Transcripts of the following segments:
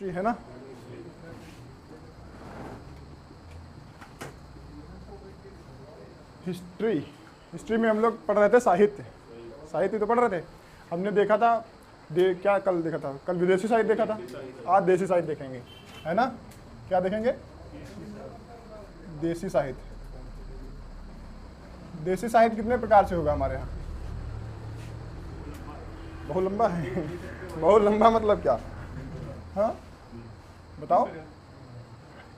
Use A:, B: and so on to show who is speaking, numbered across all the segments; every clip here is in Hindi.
A: हिस्ट्री है ना। हिस्ट्री में हम लोग पढ़ रहे थे साहित्य। साहित्य तो पढ़ रहे थे। हमने देखा था क्या कल देखा था, कल विदेशी साहित्य देखा था, आज देसी साहित्य देखेंगे, है ना। क्या देखेंगे? देसी साहित्य। देसी साहित्य कितने प्रकार से होगा हमारे यहाँ? बहुत लंबा है। बहुत लंबा मतलब क्या? हाँ बताओ।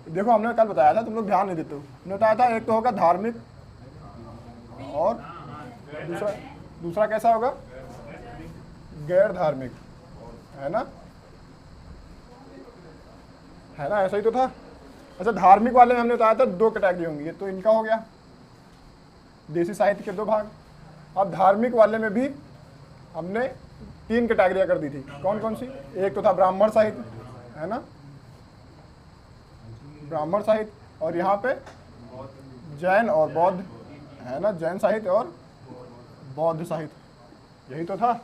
A: देखो हमने कल बताया था, तुम लोग ध्यान नहीं देते हो। हमने बताया था एक तो होगा धार्मिक और दूसरा कैसा होगा? गैर धार्मिक, है ना। ऐसा ही तो था। अच्छा, धार्मिक वाले में हमने बताया था 2 कैटेगरी होंगी। ये तो इनका हो गया देसी साहित्य के 2 भाग। अब धार्मिक वाले में भी हमने 3 कैटेगरियां कर दी थी। कौन कौन सी? एक तो था ब्राह्मण साहित्य, है ना, ब्राह्मण साहित्य, और यहाँ पे जैन और बौद्ध, है ना, जैन साहित्य और बौद्ध साहित्य, यही तो था।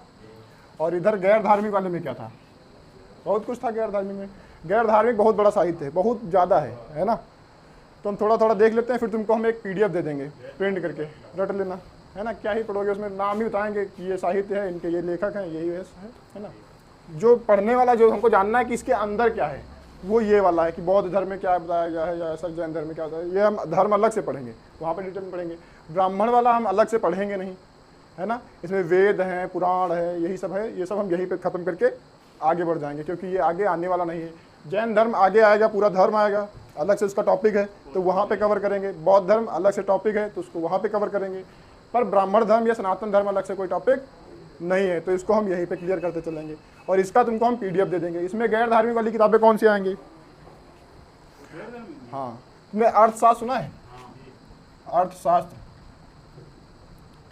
A: और इधर गैर धार्मिक वाले में क्या था? बहुत कुछ था गैर धार्मिक में। गैर धार्मिक बहुत बड़ा साहित्य है, बहुत ज़्यादा है ना। तो हम थोड़ा थोड़ा देख लेते हैं, फिर तुमको हम एक PDF दे देंगे प्रिंट करके, रट लेना, है ना। क्या ही पढ़ोगे, उसमें नाम ही बताएंगे कि ये साहित्य है, इनके ये लेखक हैं, यही है ना। जो पढ़ने वाला, जो हमको जानना है कि इसके अंदर क्या है, वो ये वाला है कि बौद्ध धर्म में क्या बताया गया है, या ऐसा जैन धर्म में क्या बताया, ये हम धर्म अलग से पढ़ेंगे, वहाँ पर डिटेल में पढ़ेंगे। ब्राह्मण वाला हम अलग से पढ़ेंगे नहीं, है ना। इसमें वेद हैं, पुराण है, यही सब है। ये सब हम यहीं पे ख़त्म करके आगे बढ़ जाएंगे, क्योंकि ये आगे आने वाला नहीं है। जैन धर्म आगे आएगा, पूरा धर्म आएगा, अलग से उसका टॉपिक है, तो वहाँ पे कवर करेंगे। बौद्ध धर्म अलग से टॉपिक है, तो उसको वहाँ पे कवर करेंगे। पर ब्राह्मण धर्म या सनातन धर्म अलग से कोई टॉपिक नहीं है, तो इसको हम यहीं पे क्लियर करते चलेंगे। और इसका तुमको हम PDF दे देंगे। इसमें गैर धार्मिक वाली किताबें कौन सी आएंगी? हाँ, तुमने अर्थशास्त्र सुना है? अर्थशास्त्र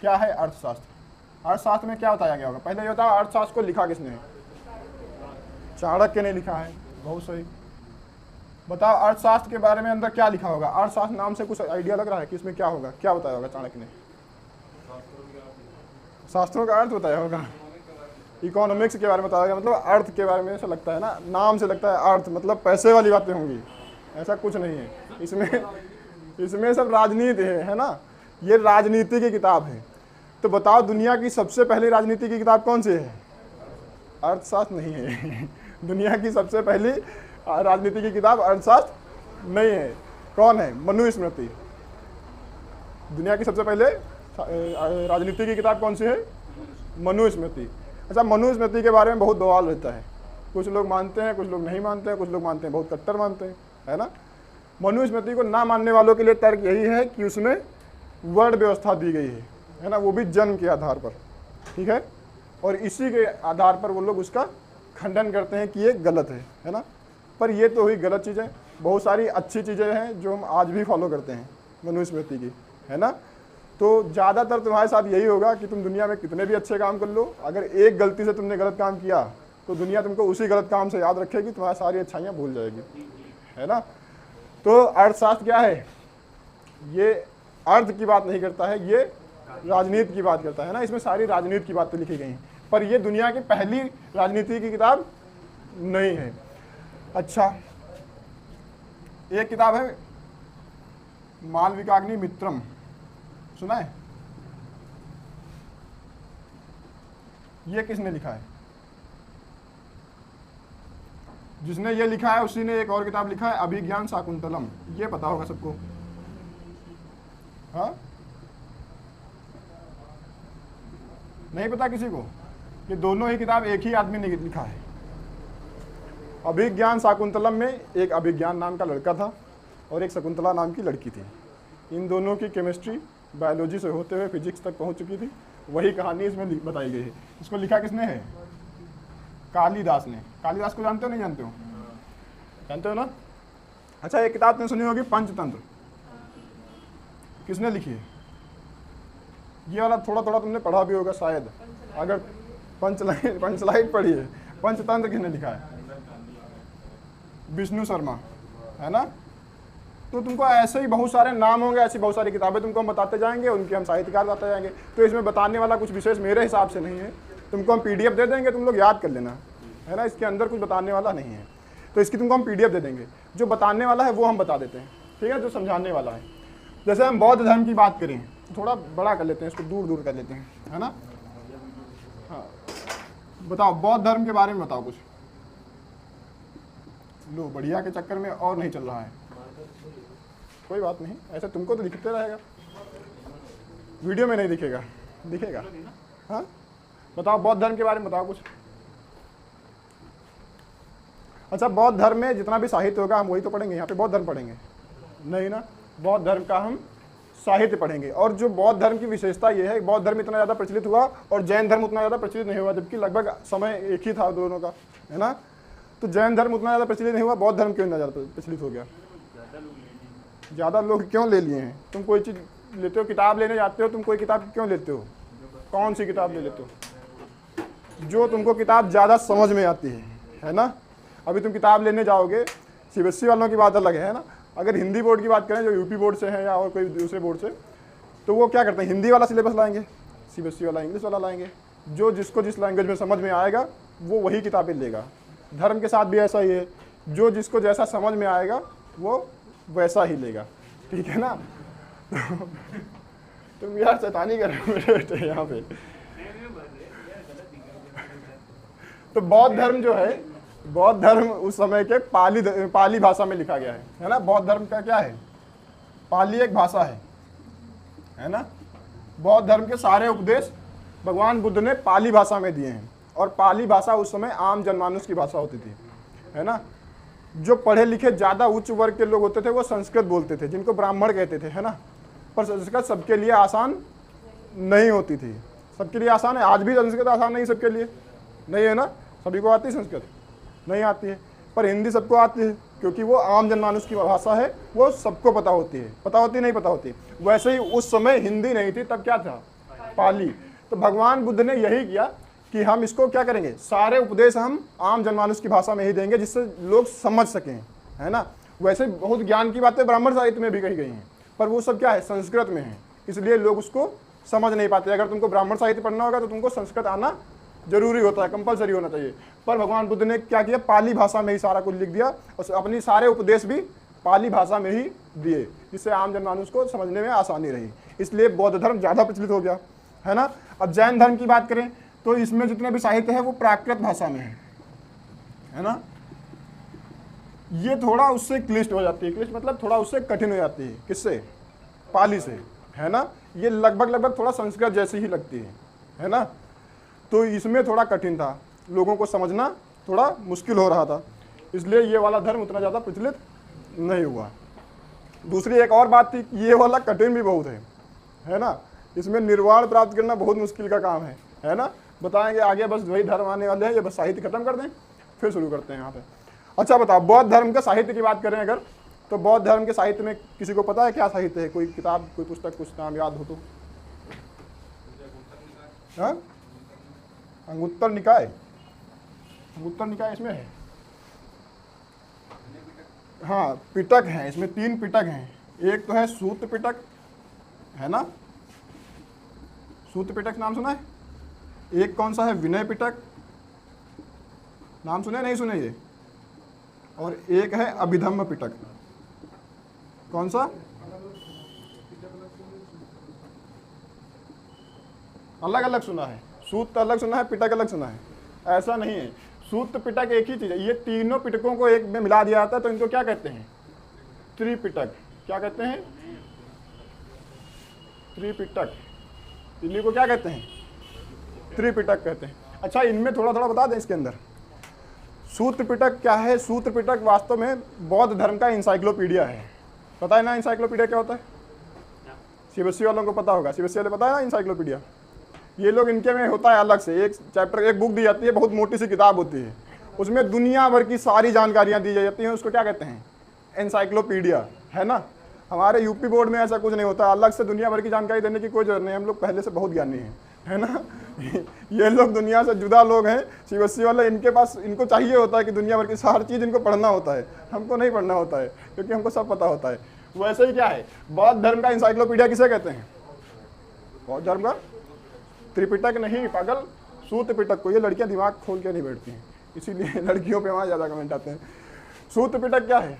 A: क्या है? अर्थशास्त्र। अर्थशास्त्र में क्या बताया गया होगा? पहले ये बताओ, अर्थशास्त्र को लिखा किसने है? चाणक्य ने लिखा है। बहुत सही। बताओ अर्थशास्त्र के बारे में अंदर क्या लिखा होगा? अर्थशास्त्र नाम से कुछ आइडिया लग रहा है कि इसमें क्या होगा? क्या बताया होगा चाणक्य ने? शास्त्रों का अर्थ बताया होगा। इकोनॉमिक्स के बारे में बताया होगा, मतलब अर्थ के बारे में। ऐसा लगता है ना, नाम से लगता है अर्थ मतलब पैसे वाली बातें होंगी, ऐसा कुछ नहीं है इसमें सब राजनीति है ना। ये राजनीति की किताब है। तो बताओ दुनिया की सबसे पहली राजनीति की किताब कौन सी है? अर्थशास्त्र नहीं है। दुनिया की सबसे पहली राजनीति की किताब अर्थशास्त्र नहीं है। कौन है? मनुस्मृति। दुनिया की सबसे पहले राजनीति की किताब कौन सी है? मनुस्मृति। अच्छा, मनुस्मृति के बारे में बहुत बवाल रहता है। कुछ लोग मानते हैं, कुछ लोग नहीं मानते हैं, कुछ लोग मानते हैं, बहुत कट्टर मानते हैं, है ना। मनुस्मृति को ना मानने वालों के लिए तर्क यही है कि उसमें वर्ण व्यवस्था दी गई है ना, वो भी जन्म के आधार पर, ठीक है। और इसी के आधार पर वो लोग उसका खंडन करते हैं कि ये गलत है ना। पर ये तो हुई गलत चीज़ें। बहुत सारी अच्छी चीज़ें हैं जो हम आज भी फॉलो करते हैं मनुस्मृति की, है ना। तो ज़्यादातर तुम्हारे साथ यही होगा कि तुम दुनिया में कितने भी अच्छे काम कर लो, अगर एक गलती से तुमने गलत काम किया तो दुनिया तुमको उसी गलत काम से याद रखेगी, तुम्हारी सारी अच्छाइयाँ भूल जाएगी, है ना। तो अर्थशास्त्र क्या है? ये अर्थ की बात नहीं करता है, ये राजनीति की बात करता है ना। इसमें सारी राजनीति की बातें लिखी गई हैं, पर ये दुनिया की पहली राजनीति की किताब नहीं है। अच्छा, एक किताब है मालविकाग्नि मित्रम, सुना है? ये किसने लिखा है? जिसने ये लिखा है उसी ने एक और किताब लिखा है अभिज्ञान शाकुंतलम। ये पता होगा सबको, हाँ? नहीं पता किसी को? ये दोनों ही किताब एक ही आदमी ने लिखा है। अभिज्ञान शाकुंतलम में एक अभिज्ञान नाम का लड़का था और एक शकुंतला नाम की लड़की थी। इन दोनों की केमिस्ट्री बायोलॉजी से होते हुए फिजिक्स तक पहुंच चुकी थी। वही कहानी इसमें बताई गई है। इसको लिखा किसने है? कालिदास ने। कालिदास को जानते हो नहीं जानते हो? जानते हो ना। अच्छा, एक किताब तुमने सुनी होगी पंचतंत्र, किसने लिखी है? ये वाला थोड़ा थोड़ा तुमने पढ़ा भी होगा शायद, अगर पंचलाइन पढ़ी है। पंचतंत्र किसने लिखा है? विष्णु शर्मा, है ना। तो तुमको ऐसे ही बहुत सारे नाम होंगे, ऐसी बहुत सारी किताबें तुमको हम बताते जाएंगे, उनके हम साहित्यकार बताते जाएंगे। तो इसमें बताने वाला कुछ विशेष मेरे हिसाब से नहीं है। तुमको हम PDF दे देंगे, तुम लोग याद कर लेना, है ना। इसके अंदर कुछ बताने वाला नहीं है। तो इसकी तुमको हम PDF दे देंगे। जो बताने वाला है वो हम बता देते हैं, ठीक है, जो समझाने वाला है। जैसे हम बौद्ध धर्म की बात करें, थोड़ा बड़ा कर लेते हैं इसको, दूर दूर कर लेते हैं, है ना। हाँ बताओ, बौद्ध धर्म के बारे में बताओ कुछ। लो बढ़िया के चक्कर में और नहीं चल रहा है, कोई बात नहीं, ऐसा तुमको तो दिखते रहेगा, वीडियो में नहीं दिखेगा, दिखेगा। हाँ बताओ, बौद्ध धर्म के बारे में बताओ कुछ। अच्छा, बौद्ध धर्म में जितना भी साहित्य होगा हम वही तो पढ़ेंगे, यहाँ पे बौद्ध धर्म पढ़ेंगे नहीं ना, बौद्ध धर्म का हम साहित्य पढ़ेंगे। और जो बौद्ध धर्म की विशेषता ये है, बौद्ध धर्म इतना ज़्यादा प्रचलित हुआ और जैन धर्म उतना ज़्यादा प्रचलित नहीं हुआ, जबकि लगभग समय एक ही था दोनों का, है ना। तो जैन धर्म उतना ज़्यादा प्रचलित नहीं हुआ, बौद्ध धर्म क्यों इतना ज़्यादा प्रचलित हो गया? ज़्यादा लोग क्यों ले लिए हैं? तुम कोई चीज़ लेते हो, किताब लेने जाते हो, तुम कोई किताब क्यों लेते हो? कौन सी किताब ले लेते हो? जो तुमको किताब ज़्यादा समझ में आती है ना। अभी तुम किताब लेने जाओगे, CBSE वालों की बात अलग है ना। अगर हिंदी बोर्ड की बात करें, जो यूपी बोर्ड से है या और कोई दूसरे बोर्ड से, तो वो क्या करते हैं, हिंदी वाला सिलेबस लाएंगे, CBSE वाला इंग्लिश वाला लाएंगे। जो जिसको जिस लैंग्वेज में समझ में आएगा वो वही किताबें लेगा। धर्म के साथ भी ऐसा ही है, जो जिसको जैसा समझ में आएगा वो वैसा ही लेगा, ठीक है ना। तुम यार शैतानी कर रहे हो यहाँ पे। तो बौद्ध धर्म जो है, बौद्ध धर्म उस समय के पाली भाषा में लिखा गया है ना। बौद्ध धर्म का क्या है, पाली एक भाषा है ना। बौद्ध धर्म के सारे उपदेश भगवान बुद्ध ने पाली भाषा में दिए हैं, और पाली भाषा उस समय आम जनमानस की भाषा होती थी, है ना। जो पढ़े लिखे ज़्यादा उच्च वर्ग के लोग होते थे वो संस्कृत बोलते थे, जिनको ब्राह्मण कहते थे, है ना। पर संस्कृत सबके लिए आसान नहीं होती थी। सबके लिए आसान है, आज भी संस्कृत आसान नहीं सबके लिए, नहीं है ना। सभी को आती है संस्कृत? नहीं आती है। पर हिंदी सबको आती है, क्योंकि वो आम जनमानस की भाषा है, वो सबको पता होती है। पता होती नहीं पता होती। वैसे ही उस समय हिंदी नहीं थी, तब क्या था, पाली। तो भगवान बुद्ध ने यही किया कि हम इसको क्या करेंगे, सारे उपदेश हम आम जनमानस की भाषा में ही देंगे, जिससे लोग समझ सकें, है ना। वैसे बहुत ज्ञान की बातें ब्राह्मण साहित्य में भी कही गई हैं, पर वो सब क्या है, संस्कृत में है, इसलिए लोग उसको समझ नहीं पाते। अगर तुमको ब्राह्मण साहित्य पढ़ना होगा तो तुमको संस्कृत आना जरूरी होता है, कंपलसरी होना चाहिए। पर भगवान बुद्ध ने क्या किया, पाली भाषा में ही सारा कुछ लिख दिया, और अपनी सारे उपदेश भी पाली भाषा में ही दिए, जिससे आम जनमानस को समझने में आसानी रही। इसलिए बौद्ध धर्म ज़्यादा प्रचलित हो गया, है ना। अब जैन धर्म की बात करें तो इसमें जितने भी साहित्य है वो प्राकृत भाषा में है ना। ये थोड़ा उससे क्लिष्ट हो जाती है, क्लिष्ट मतलब थोड़ा उससे कठिन हो जाती है। किससे? पाली से, है ना। ये लगभग थोड़ा संस्कृत जैसी ही लगती है ना। तो इसमें थोड़ा कठिन था, लोगों को समझना थोड़ा मुश्किल हो रहा था, इसलिए ये वाला धर्म उतना ज़्यादा प्रचलित नहीं हुआ। दूसरी एक और बात थी, ये वाला कठिन भी बहुत है ना। इसमें निर्वाण प्राप्त करना बहुत मुश्किल का काम है ना। बताएंगे आगे, बस वही धर्म आने वाले हैं, ये बस साहित्य खत्म कर दें फिर शुरू करते हैं यहाँ पे। अच्छा बताओ, बौद्ध धर्म का साहित्य की बात करें अगर, तो बौद्ध धर्म के साहित्य में किसी को पता है क्या साहित्य है? कोई किताब, कोई पुस्तक, कुछ नाम याद हो तो? हाँ, अंगुत्तर निकाय। अंगुत्तर निकाय इसमें है, हाँ पिटक हैं, इसमें 3 पिटक हैं। एक तो है सूत पिटक, है ना, सूत पिटक नाम सुना है। एक कौन सा है, विनय पिटक, नाम सुने नहीं सुने ये। और एक है अभिधम्म पिटक। कौन सा? अलग अलग सुना है, सूत अलग सुना है, पिटक अलग सुना है, ऐसा नहीं है। सूत पिटक एक ही चीज है। ये तीनों पिटकों को एक में मिला दिया जाता है तो इनको क्या कहते हैं, त्रिपिटक। क्या कहते हैं, त्रिपिटक। इन्हीं को क्या कहते हैं, त्रिपिटक कहते हैं। अच्छा, इनमें थोड़ा थोड़ा बता दें इसके अंदर। सूत्र पिटक क्या है? सूत्र पिटक वास्तव में बौद्ध धर्म का इंसाइक्लोपीडिया है। पता है ना इंसाइक्लोपीडिया क्या होता है? CBSE वालों को पता होगा, CBSE वाले पता है ना इंसाइक्लोपीडिया। ये लोग, इनके में होता है अलग से एक चैप्टर, एक बुक दी जाती है, बहुत मोटी सी किताब होती है, उसमें दुनिया भर की सारी जानकारियाँ दी जाती हैं। उसको क्या कहते हैं, एनसाइक्लोपीडिया, है ना। हमारे यूपी बोर्ड में ऐसा कुछ नहीं होता, अलग से दुनिया भर की जानकारी देने की कोई जरूरत नहीं, हम लोग पहले से बहुत ज्ञानी हैं, है ना। ये लोग दुनिया से जुदा लोग हैं, CBSE वाले, इनके पास, इनको चाहिए होता है कि दुनिया भर की सारी चीज़ इनको पढ़ना होता है, हमको नहीं पढ़ना होता है, क्योंकि हमको सब पता होता है। वैसे ही क्या है, बौद्ध धर्म का इंसाइक्लोपीडिया किसे कहते हैं? बौद्ध धर्म का त्रिपिटक नहीं पागल, सूत पिटक को। ये लड़कियां दिमाग खोल के नहीं बैठती हैं, इसीलिए लड़कियों पे वहाँ ज़्यादा कमेंट आते हैं। सूत्र पिटक क्या है?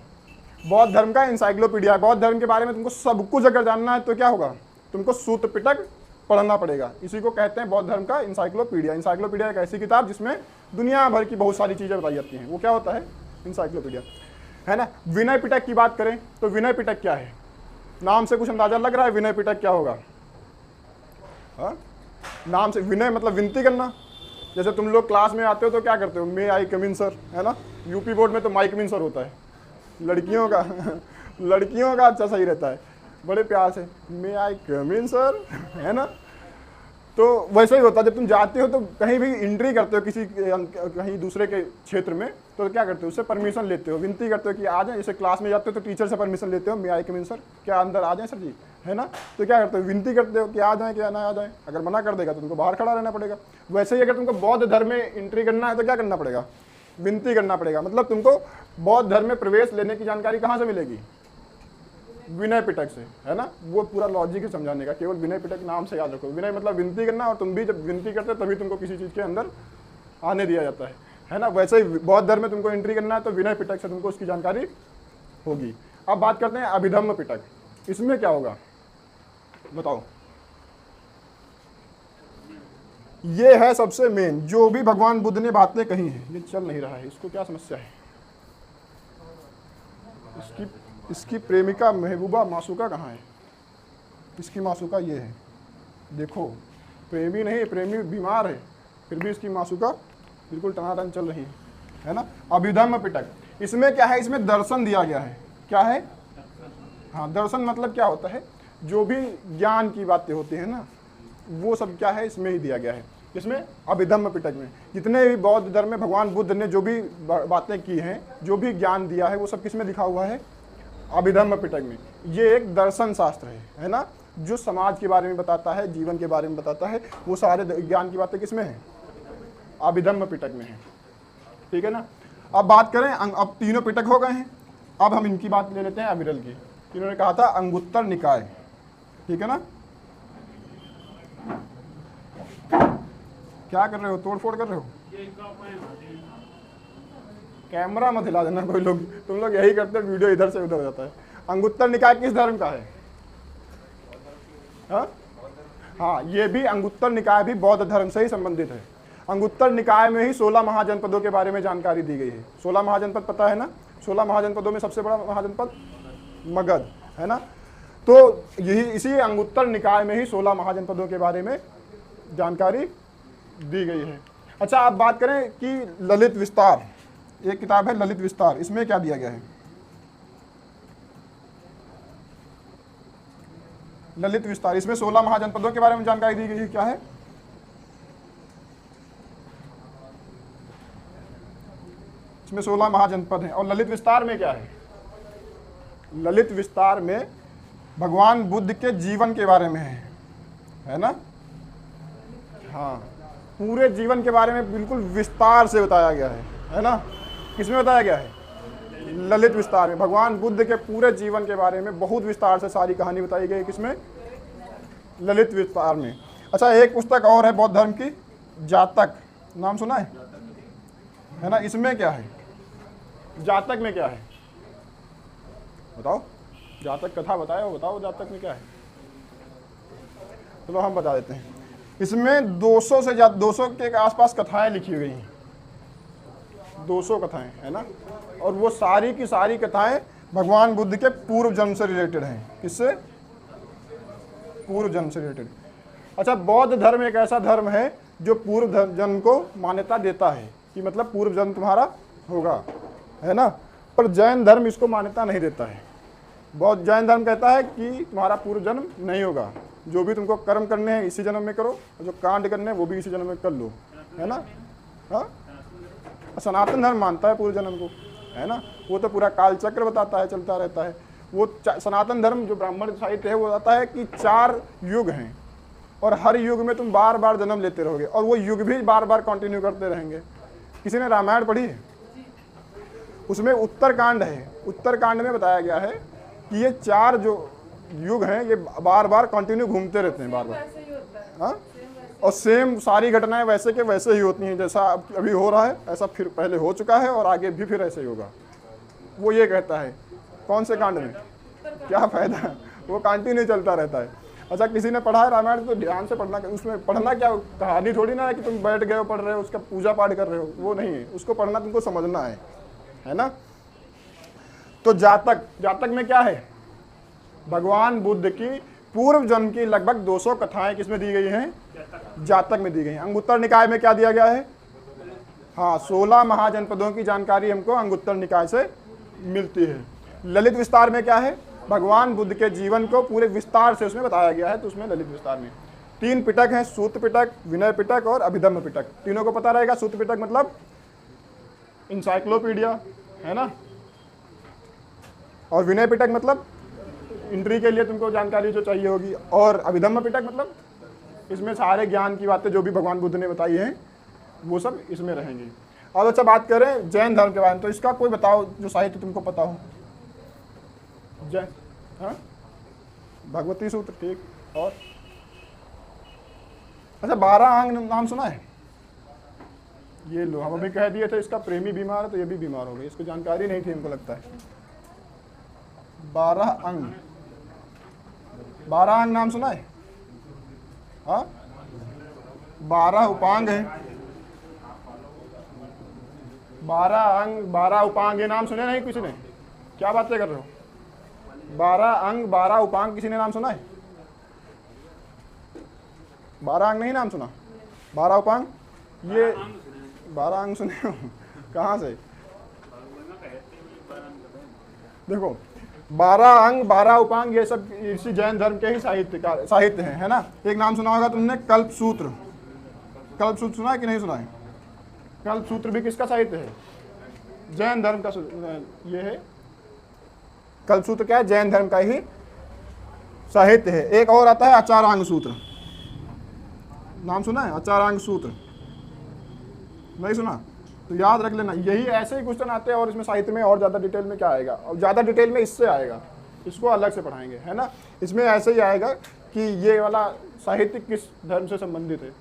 A: बौद्ध धर्म का इंसाइक्लोपीडिया है। बौद्ध धर्म के बारे में तुमको सब कुछ अगर जानना है तो क्या होगा, तुमको सूत्र पिटक पढ़ना पड़ेगा। इसी को कहते हैं बौद्ध धर्म का इंसाइक्लोपीडिया। इंसाइक्लोपीडिया एक ऐसी किताब जिसमें दुनिया भर की बहुत सारी चीज़ें बताई जाती हैं, वो क्या होता है? इंसाइक्लोपीडिया, है ना। विनय पिटक की बात करें तो विनय पिटक क्या है? नाम से कुछ अंदाजा लग रहा है विनय पिटक क्या होगा? हाँ, नाम से विनय मतलब विनती करना। जैसे तुम लोग क्लास में आते हो तो क्या करते हो? मे आई कम इन सर, है ना। यूपी बोर्ड में तो माई कम इन सर होता है, लड़कियों का लड़कियों का अच्छा सही रहता है, बड़े प्यार से मे आई कम इन सर, है ना। तो वैसे ही होता है, जब तुम जाते हो तो कहीं भी एंट्री करते हो किसी कहीं दूसरे के क्षेत्र में, तो क्या करते हो? उससे परमिशन लेते हो, विनती करते हो कि आ जाए। जैसे क्लास में जाते हो तो टीचर से परमिशन लेते हो, मे आई कम इन सर, क्या अंदर आ जाए सर जी, है ना। तो क्या करते हो? विनती करते हो कि आ जाए, क्या ना आ जाए। अगर मना कर देगा तो तुमको बाहर खड़ा रहना पड़ेगा। वैसे ही अगर तुमको बौद्ध धर्म में एंट्री करना है तो क्या करना पड़ेगा? विनती करना पड़ेगा। मतलब तुमको बौद्ध धर्म में प्रवेश लेने की जानकारी कहाँ से मिलेगी? विनय पिटक से, है ना। वो पूरा लॉजिक है समझाने का, केवल विनय पिटक नाम से याद रखो। विनय मतलब विनती करना, और तुम भी जब विनती करते हो तभी तुमको किसी चीज़ के अंदर आने दिया जाता है ना। वैसे ही बौद्ध धर्म में तुमको एंट्री करना है तो विनय पिटक से तुमको उसकी जानकारी होगी। अब बात करते हैं अभिधम्म पिटक। इसमें क्या होगा बताओ? ये है सबसे मेन, जो भी भगवान बुद्ध ने बातें कही हैं। ये चल नहीं रहा है, इसको क्या समस्या है? इसकी प्रेमिका महबूबा मासूका कहाँ है? इसकी मासूका ये है, देखो। प्रेमी नहीं, प्रेमी बीमार है, फिर भी इसकी मासूका बिल्कुल टनाटन चल रही है ना। अभिधम्म पिटक, इसमें क्या है? इसमें दर्शन दिया गया है। क्या है? हाँ, दर्शन मतलब क्या होता है? जो भी ज्ञान की बातें होती हैं ना, वो सब क्या है? इसमें ही दिया गया है। इसमें अभिधम्म पिटक में जितने भी बौद्ध धर्म में भगवान बुद्ध ने जो भी बातें की हैं, जो भी ज्ञान दिया है, वो सब किसमें लिखा हुआ है? अभिधम्म पिटक में। ये एक दर्शन शास्त्र है ना, जो समाज के बारे में बताता है, जीवन के बारे में बताता है। वो सारे ज्ञान की बातें किसमें है? अभिधम्म पिटक में है, ठीक है ना। अब बात करें, अब तीनों पिटक हो गए हैं, अब हम इनकी बात ले लेते हैं अविरल की। इन्होंने कहा था अंगुत्तर निकाय, ठीक है ना। क्या कर रहे हो? तोड़ फोड़ कर रहे हो? कैमरा मत हिला देना कोई लोग, तुम लोग यही करते हो, वीडियो इधर से उधर हो जाता है। अंगुत्तर निकाय किस धर्म का है? हाँ, ये भी अंगुत्तर निकाय भी बौद्ध धर्म से ही संबंधित है। अंगुत्तर निकाय में ही 16 महाजनपदों के बारे में जानकारी दी गई है। 16 महाजनपद पता है ना? 16 महाजनपदों में सबसे बड़ा महाजनपद मगध, है ना। तो यही इसी अंगुत्तर निकाय में ही 16 महाजनपदों के बारे में जानकारी दी गई है। अच्छा, आप बात करें कि ललित विस्तार, एक किताब है ललित विस्तार, इसमें क्या दिया गया है? ललित विस्तार, इसमें 16 महाजनपदों के बारे में जानकारी दी गई है। क्या है? इसमें 16 महाजनपद हैं। और ललित विस्तार में क्या है? ललित विस्तार में भगवान बुद्ध के जीवन के बारे में है ना। हाँ, पूरे जीवन के बारे में बिल्कुल विस्तार से बताया गया है ना। किसमें बताया गया है? ललित विस्तार में। भगवान बुद्ध के पूरे जीवन के बारे में बहुत विस्तार से सारी कहानी बताई गई। किसमें? ललित विस्तार में। अच्छा, एक पुस्तक और है बौद्ध धर्म की, जातक, नाम सुना है ना। इसमें क्या है? जातक में क्या है बताओ? जातक कथा बताओ, बताओ जातक में क्या है? चलो हम बता देते हैं। इसमें 200 से ज़्यादा, 200 के आसपास कथाएं लिखी गई हैं, 200 कथाएं, है ना। और वो सारी की सारी कथाएं भगवान बुद्ध के पूर्व जन्म से रिलेटेड हैं। किससे? पूर्व जन्म से रिलेटेड। अच्छा, बौद्ध धर्म एक ऐसा धर्म है जो पूर्व जन्म को मान्यता देता है, कि मतलब पूर्व जन्म तुम्हारा होगा, है ना। पर जैन धर्म इसको मान्यता नहीं देता है। बौद्ध जैन धर्म कहता है कि तुम्हारा पूर्व जन्म नहीं होगा, जो भी तुमको कर्म करने हैं इसी जन्म में करो, और जो कांड करने हैं वो भी इसी जन्म में कर लो, है ना। हाँ, सनातन धर्म मानता है पूर्व जन्म को, है ना। वो तो पूरा काल चक्र बताता है, चलता रहता है। वो सनातन धर्म जो ब्राह्मण साहित्य है वो बताता है कि 4 युग हैं, और हर युग में तुम बार बार जन्म लेते रहोगे, और वो युग भी बार बार कंटिन्यू करते रहेंगे। किसी ने रामायण पढ़ी है? उसमें उत्तरकांड है, उत्तरकांड में बताया गया है कि ये 4 जो युग हैं ये बार बार कंटिन्यू घूमते रहते हैं, बार बार। हाँ, और सेम सारी घटनाएं वैसे के वैसे ही होती हैं, जैसा अभी हो रहा है ऐसा फिर पहले हो चुका है, और आगे भी फिर ऐसे ही होगा, वो ये कहता है कौन से कांड में, क्या फायदा, वो कंटिन्यू चलता रहता है। अच्छा, किसी ने पढ़ा है रामायण तो ध्यान से पढ़ना, उसमें पढ़ना क्या कहानी थोड़ी ना है कि तुम बैठ गए हो पढ़ रहे हो, उसका पूजा पाठ कर रहे हो, वो नहीं है, उसको पढ़ना तुमको समझना है ना। तो जातक में क्या है, भगवान बुद्ध की पूर्व जन्म की लगभग 200 कथाएं किसमें दी गई हैं, जातक में दी गई हैं। अंगुत्तर निकाय में क्या दिया गया है, हाँ 16 महाजनपदों की जानकारी हमको अंगुत्तर निकाय से मिलती है। ललित विस्तार में क्या है, भगवान बुद्ध के जीवन को पूरे विस्तार से उसमें बताया गया है, तो उसमें ललित विस्तार में 3 पिटक हैं, सूत पिटक, विनय पिटक और अभिधम्म पिटक। तीनों को पता रहेगा। सूत पिटक मतलब इंसाइक्लोपीडिया है ना, और विनय पिटक मतलब एंट्री के लिए तुमको जानकारी जो चाहिए होगी, और अभिधम्म पिटक मतलब इसमें सारे ज्ञान की बातें जो भी भगवान बुद्ध ने बताई हैं वो सब इसमें रहेंगी। और अच्छा, बात करें जैन धर्म के बारे में, तो इसका कोई बताओ जो साहित्य तुमको पता हो। जैन, हाँ, भगवती सूत्र, ठीक। और अच्छा, 12 अंग नाम सुना है, ये लो, हम अभी कह दिए थे इसका प्रेमी बीमार है, तो ये भी बीमार हो गई, इसको जानकारी नहीं थी हमको लगता है। 12 अंग, 12 अंग नाम सुना है, हाँ, 12 उपांग है, 12 अंग 12 उपांग, ये नाम सुने नहीं किसी ने, क्या बातें कर रहे हो। 12 अंग 12 उपांग किसी ने नाम सुना है, 12 अंग नहीं नाम सुना, 12 उपांग, ये 12 अंग सुने हो कहाँ से, देखो 12 अंग 12 उपांग ये सब इसी जैन धर्म के ही साहित्य हैं, है ना। एक नाम सुना होगा तुमने, कल्प सूत्र। कल्प सूत्र सुना है कि नहीं सुना है। कल्प सूत्र भी किसका साहित्य है, जैन धर्म का, ये है कल्प सूत्र, क्या है, जैन धर्म का ही साहित्य है। एक और आता है आचारांग सूत्र, नाम सुना है, आचारांग सूत्र नहीं सुना, तो याद रख लेना। यही ऐसे ही क्वेश्चन आते हैं, और इसमें साहित्य में और ज़्यादा डिटेल में क्या आएगा, और ज़्यादा डिटेल में इससे आएगा, इसको अलग से पढ़ाएंगे, है ना। इसमें ऐसे ही आएगा कि ये वाला साहित्य किस धर्म से संबंधित है।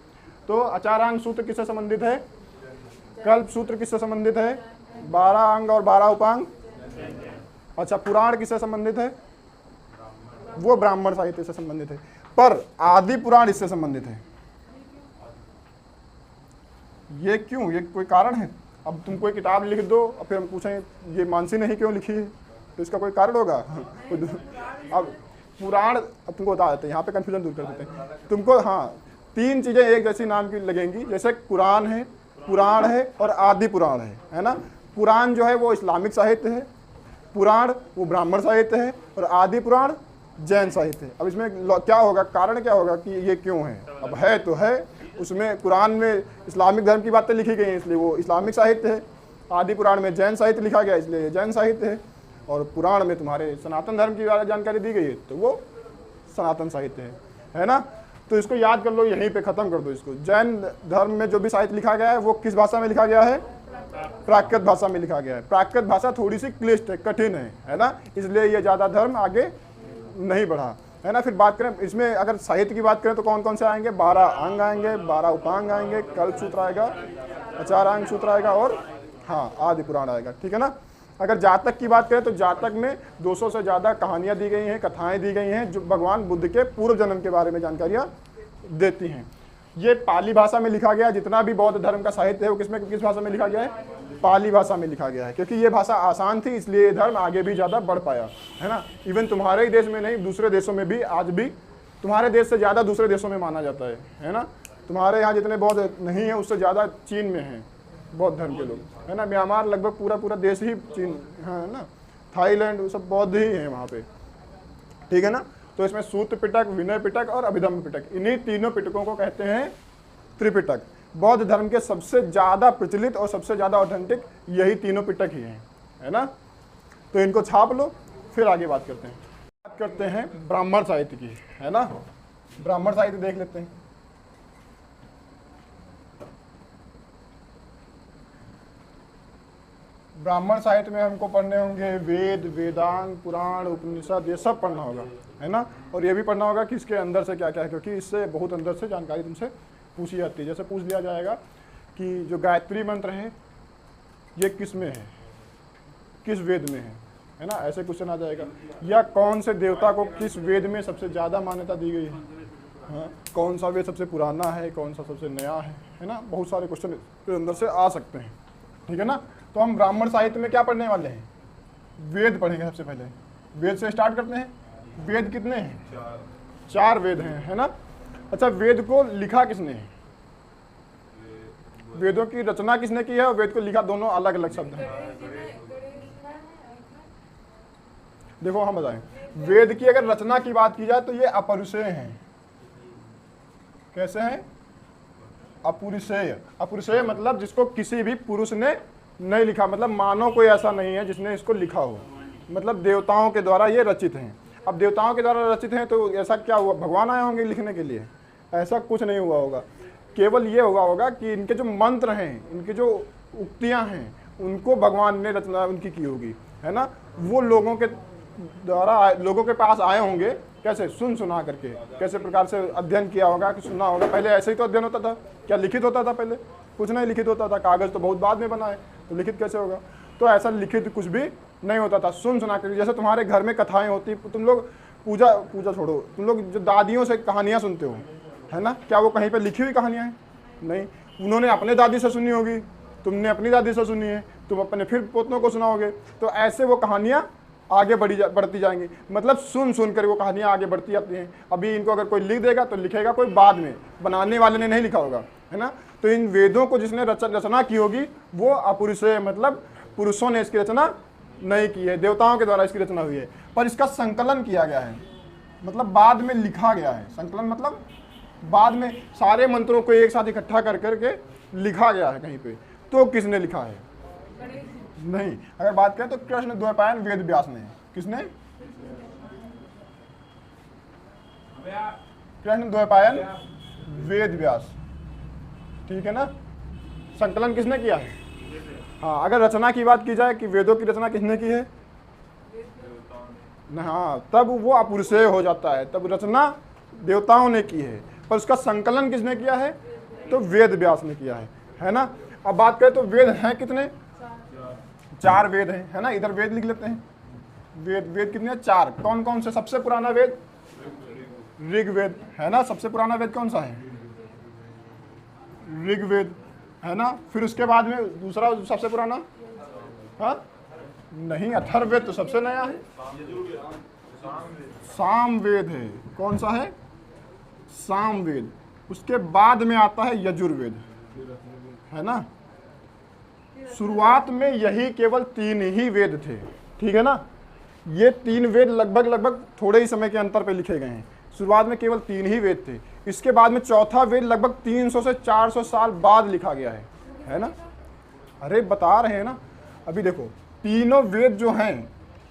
A: तो आचारांग सूत्र किससे संबंधित है, कल्प सूत्र किससे संबंधित है, 12 अंग और 12 उपांग। अच्छा, पुराण किससे संबंधित है, वो ब्राह्मण साहित्य से संबंधित है, पर आदि पुराण इससे संबंधित है। ये क्यों, ये कोई कारण है। अब तुम कोई किताब लिख दो और फिर हम पूछें ये मानसी ने ही क्यों लिखी है, तो इसका कोई कारण होगा अब पुराण, अब तुमको बता देते हैं, यहाँ पे कन्फ्यूजन दूर कर देते हैं तुमको। हाँ, 3 चीज़ें एक जैसी नाम की लगेंगी, जैसे कुरान है, पुराण है और आदि पुराण है ना। पुराण जो है वो इस्लामिक साहित्य है, पुराण वो ब्राह्मण साहित्य है, और आदि पुराण जैन साहित्य है। अब इसमें क्या होगा, कारण क्या होगा कि ये क्यों है। अब है तो है, उसमें कुरान में इस्लामिक धर्म की बातें लिखी गई हैं इसलिए वो इस्लामिक साहित्य है, आदि पुराण में जैन साहित्य लिखा गया इसलिए ये जैन साहित्य है, और पुराण में तुम्हारे सनातन धर्म की जानकारी दी गई है तो वो सनातन साहित्य है ना। तो इसको याद कर लो, यहीं पे ख़त्म कर दो इसको। जैन धर्म में जो भी साहित्य लिखा गया है वो किस भाषा में लिखा गया है, प्राकृत भाषा में लिखा गया है। प्राकृत भाषा थोड़ी सी क्लिष्ट है, कठिन है ना, इसलिए ये ज़्यादा धर्म आगे नहीं बढ़ा, है ना। फिर बात करें इसमें, अगर साहित्य की बात करें तो कौन कौन से आएंगे, 12 अंग आएंगे, 12 उपांग आएंगे, कल्प सूत्र आएगा, आचारांग सूत्र आएगा, और हाँ आदि पुराण आएगा, ठीक है ना। अगर जातक की बात करें तो जातक में 200 से ज़्यादा कहानियाँ दी गई हैं, कथाएँ दी गई हैं जो भगवान बुद्ध के पूर्व जन्म के बारे में जानकारियाँ देती हैं। ये पाली भाषा में लिखा गया, जितना भी बौद्ध धर्म का साहित्य है वो किस भाषा में लिखा गया है, पाली भाषा में लिखा गया है, क्योंकि ये भाषा आसान थी इसलिए ये धर्म आगे भी ज़्यादा बढ़ पाया, है ना। इवन तुम्हारे ही देश में नहीं, दूसरे देशों में भी आज भी तुम्हारे देश से ज़्यादा दूसरे देशों में माना जाता है ना। तुम्हारे यहाँ जितने बौद्ध नहीं है उससे ज़्यादा चीन में हैं बौद्ध धर्म के लोग, है ना। म्यांमार लगभग पूरा देश ही चीन है ना, थाईलैंड सब बौद्ध ही हैं वहाँ पे, ठीक है ना। तो इसमें सूत्र पिटक, विनय पिटक और अभिधम्म पिटक, इन्हीं तीनों पिटकों को कहते हैं त्रिपिटक। बौद्ध धर्म के सबसे ज़्यादा प्रचलित और सबसे ज़्यादा ऑथेंटिक यही तीनों पिटक ही हैं, है ना। तो इनको छाप लो, फिर आगे बात करते हैं ब्राह्मण साहित्य की, है ना। ब्राह्मण साहित्य देख लेते हैं। ब्राह्मण साहित्य में हमको पढ़ने होंगे वेद, वेदांग, पुराण, उपनिषद, ये सब पढ़ना होगा, है ना। और ये भी पढ़ना होगा कि इसके अंदर से क्या क्या है, क्योंकि इससे बहुत अंदर से जानकारी तुमसे पूछी जाती है। जैसे पूछ लिया जाएगा कि जो गायत्री मंत्र है ये किस में है, किस वेद में है ना, ऐसे क्वेश्चन आ जाएगा। या कौन से देवता को किस वेद में सबसे ज़्यादा मान्यता दी गई है, हाँ, कौन सा वेद सबसे पुराना है, कौन सा सबसे नया है ना, बहुत सारे क्वेश्चन इसके अंदर से आ सकते हैं, ठीक है ना। तो हम ब्राह्मण साहित्य में क्या पढ़ने वाले हैं, वेद पढ़ेंगे सबसे पहले। वेद से स्टार्ट करते हैं। वेद कितने हैं, 4 वेद हैं, है ना। अच्छा, वेद को लिखा किसने है, वेदों की रचना किसने की है और वेद को लिखा, दोनों अलग अलग शब्द हैं। देखो हम बताएं, वेद की अगर रचना की बात की जाए तो ये अपरुषेय हैं। कैसे हैं, अपुरुषेय। अपुरुषेय मतलब जिसको किसी भी पुरुष ने नहीं लिखा, मतलब मानव कोई ऐसा नहीं है जिसने इसको लिखा हो, मतलब देवताओं के द्वारा ये रचित हैं। अब देवताओं के द्वारा रचित हैं तो ऐसा क्या हुआ, भगवान आए होंगे लिखने के लिए, ऐसा कुछ नहीं हुआ होगा। केवल ये हुआ होगा कि इनके जो मंत्र हैं, इनके जो उक्तियां हैं, उनको भगवान ने रचना उनकी की होगी, है ना। वो लोगों के द्वारा लोगों के पास आए होंगे, कैसे, सुना करके, कैसे प्रकार से अध्ययन किया होगा, कि सुना होगा। पहले ऐसे ही तो अध्ययन होता था, क्या लिखित होता था, पहले कुछ नहीं लिखित होता था, कागज़ तो बहुत बाद में बना है, तो लिखित कैसे होगा। तो ऐसा लिखित कुछ भी नहीं होता था, सुना करके। जैसे तुम्हारे घर में कथाएं होती, तुम लोग पूजा छोड़ो, तुम लोग जो दादियों से कहानियाँ सुनते हो, है ना, क्या वो कहीं पर लिखी हुई कहानियाँ हैं, नहीं, उन्होंने अपने दादी से सुनी होगी, तुमने अपनी दादी से सुनी है, तुम अपने फिर पोतों को सुनाओगे, तो ऐसे वो कहानियाँ आगे बढ़ती जाएंगी। मतलब सुन कर वो कहानियाँ आगे बढ़ती जाती हैं। अभी इनको अगर कोई लिख देगा तो लिखेगा कोई बाद में, बनाने वाले ने नहीं लिखा होगा, है ना। तो इन वेदों को जिसने रचना की होगी वो अपुरुषेय, मतलब पुरुषों ने इसकी रचना नहीं की है, देवताओं के द्वारा इसकी रचना हुई है। पर इसका संकलन किया गया है, मतलब बाद में लिखा गया है। संकलन मतलब बाद में सारे मंत्रों को एक साथ इकट्ठा कर करके लिखा गया है कहीं पे। तो किसने लिखा है, नहीं। अगर बात करें तो कृष्ण द्वैपायन वेद व्यास ने, किसने, कृष्ण द्वैपायन वेद व्यास, ठीक है ना। संकलन किसने किया है, हाँ। अगर रचना की बात की जाए कि वेदों की रचना किसने की है, हाँ, तब वो अपुरुषेय हो जाता है, तब रचना देवताओं ने की है, पर उसका संकलन किसने किया है, तो वेद व्यास ने किया है ना। अब बात करें तो वेद हैं कितने, 4 वेद हैं, है ना। इधर वेद लिख लेते हैं, वेद कितने हैं, 4। कौन कौन से, सबसे पुराना वेद ऋग्वेद, है ना। सबसे पुराना वेद कौन सा है, ऋग्वेद, है ना। फिर उसके बाद में दूसरा सबसे पुराना, हाँ नहीं, अथर्ववेद तो सबसे नया है, सामवेद है। कौन सा है, सामवेद। उसके बाद में आता है यजुर्वेद, है ना। शुरुआत में यही केवल 3 ही वेद थे, ठीक है ना। ये 3 वेद लगभग थोड़े ही समय के अंतर पे लिखे गए हैं। शुरुआत में केवल 3 ही वेद थे। इसके बाद में चौथा वेद लगभग 300 से 400 साल बाद लिखा गया है ना। अरे बता रहे हैं ना, अभी देखो तीनों वेद जो हैं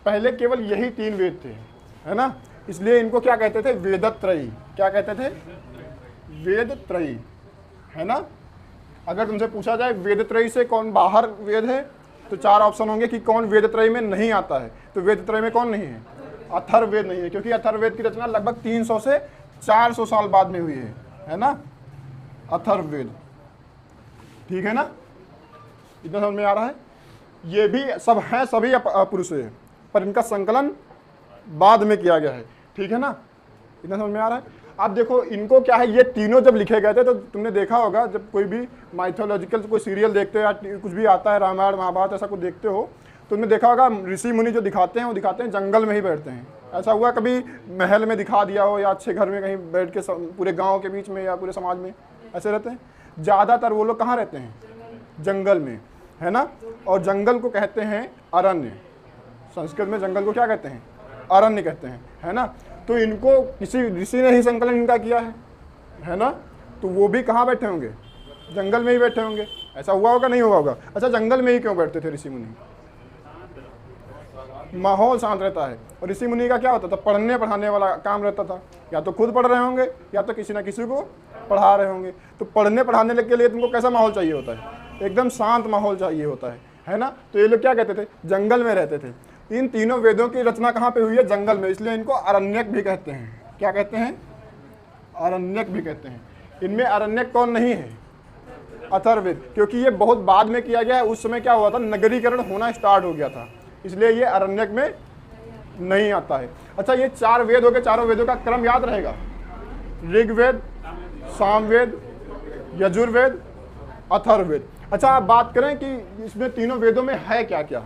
A: पहले केवल यही 3 वेद थे, है ना। इसलिए इनको क्या कहते थे, वेदत्रयी। क्या कहते थे, वेदत्रयी, है ना। अगर तुमसे पूछा जाए वेदत्रयी से कौन बाहर वेद है, तो 4 ऑप्शन होंगे कि कौन वेदत्रयी में नहीं आता है। तो वेदत्रयी में कौन नहीं है, अथर्ववेद नहीं है, क्योंकि अथर्ववेद की रचना लगभग 300 से 400 साल बाद में हुई है ना, अथर्ववेद, ठीक है ना। इतना समझ में आ रहा है। ये भी सब हैं, सभी अपुरुषेय, पर इनका संकलन बाद में किया गया है, ठीक है ना। इतना समझ में आ रहा है। अब देखो इनको क्या है, ये तीनों जब लिखे गए थे तो तुमने देखा होगा, जब कोई भी माइथोलॉजिकल कोई सीरियल देखते हो या कुछ भी आता है, रामायण महाभारत ऐसा कुछ देखते हो, तो तुमने देखा होगा ऋषि मुनि जो दिखाते हैं वो दिखाते हैं जंगल में ही बैठते हैं। ऐसा हुआ कभी महल में दिखा दिया हो या अच्छे घर में कहीं बैठ के पूरे गाँव के बीच में या पूरे समाज में ऐसे रहते हैं। ज़्यादातर वो लोग कहाँ रहते हैं, जंगल में, है ना। और जंगल को कहते हैं अरण्य। संस्कृत में जंगल को क्या कहते हैं, अरण्य कहते हैं, है ना। तो इनको किसी ऋषि ने ही संकलन इनका किया है ना। तो वो भी कहाँ बैठे होंगे, जंगल में ही बैठे होंगे। ऐसा हुआ होगा, नहीं हुआ होगा। अच्छा, जंगल में ही क्यों बैठते थे ऋषि मुनि, माहौल शांत रहता है। और ऋषि मुनि का क्या होता था, पढ़ने पढ़ाने वाला काम रहता था। या तो खुद पढ़ रहे होंगे या तो किसी ना किसी को पढ़ा रहे होंगे। तो पढ़ने पढ़ाने के लिए तुमको कैसा माहौल चाहिए होता है, एकदम शांत माहौल चाहिए होता है ना। तो ये लोग क्या कहते थे, जंगल में रहते थे। इन तीनों वेदों की रचना कहाँ पे हुई है, जंगल में, इसलिए इनको अरण्यक भी कहते हैं। क्या कहते हैं, अरण्यक भी कहते हैं। इनमें अरण्यक कौन नहीं है, अथर्ववेद, क्योंकि ये बहुत बाद में किया गया है। उस समय क्या हुआ था, नगरीकरण होना स्टार्ट हो गया था, इसलिए ये अरण्यक में नहीं आता है। अच्छा, ये 4 वेद हो गए, चारों वेदों का क्रम याद रहेगा, ऋग्वेद, सामवेद, यजुर्वेद, अथर्ववेद। अच्छा, आप बात करें कि इसमें तीनों वेदों में है क्या क्या।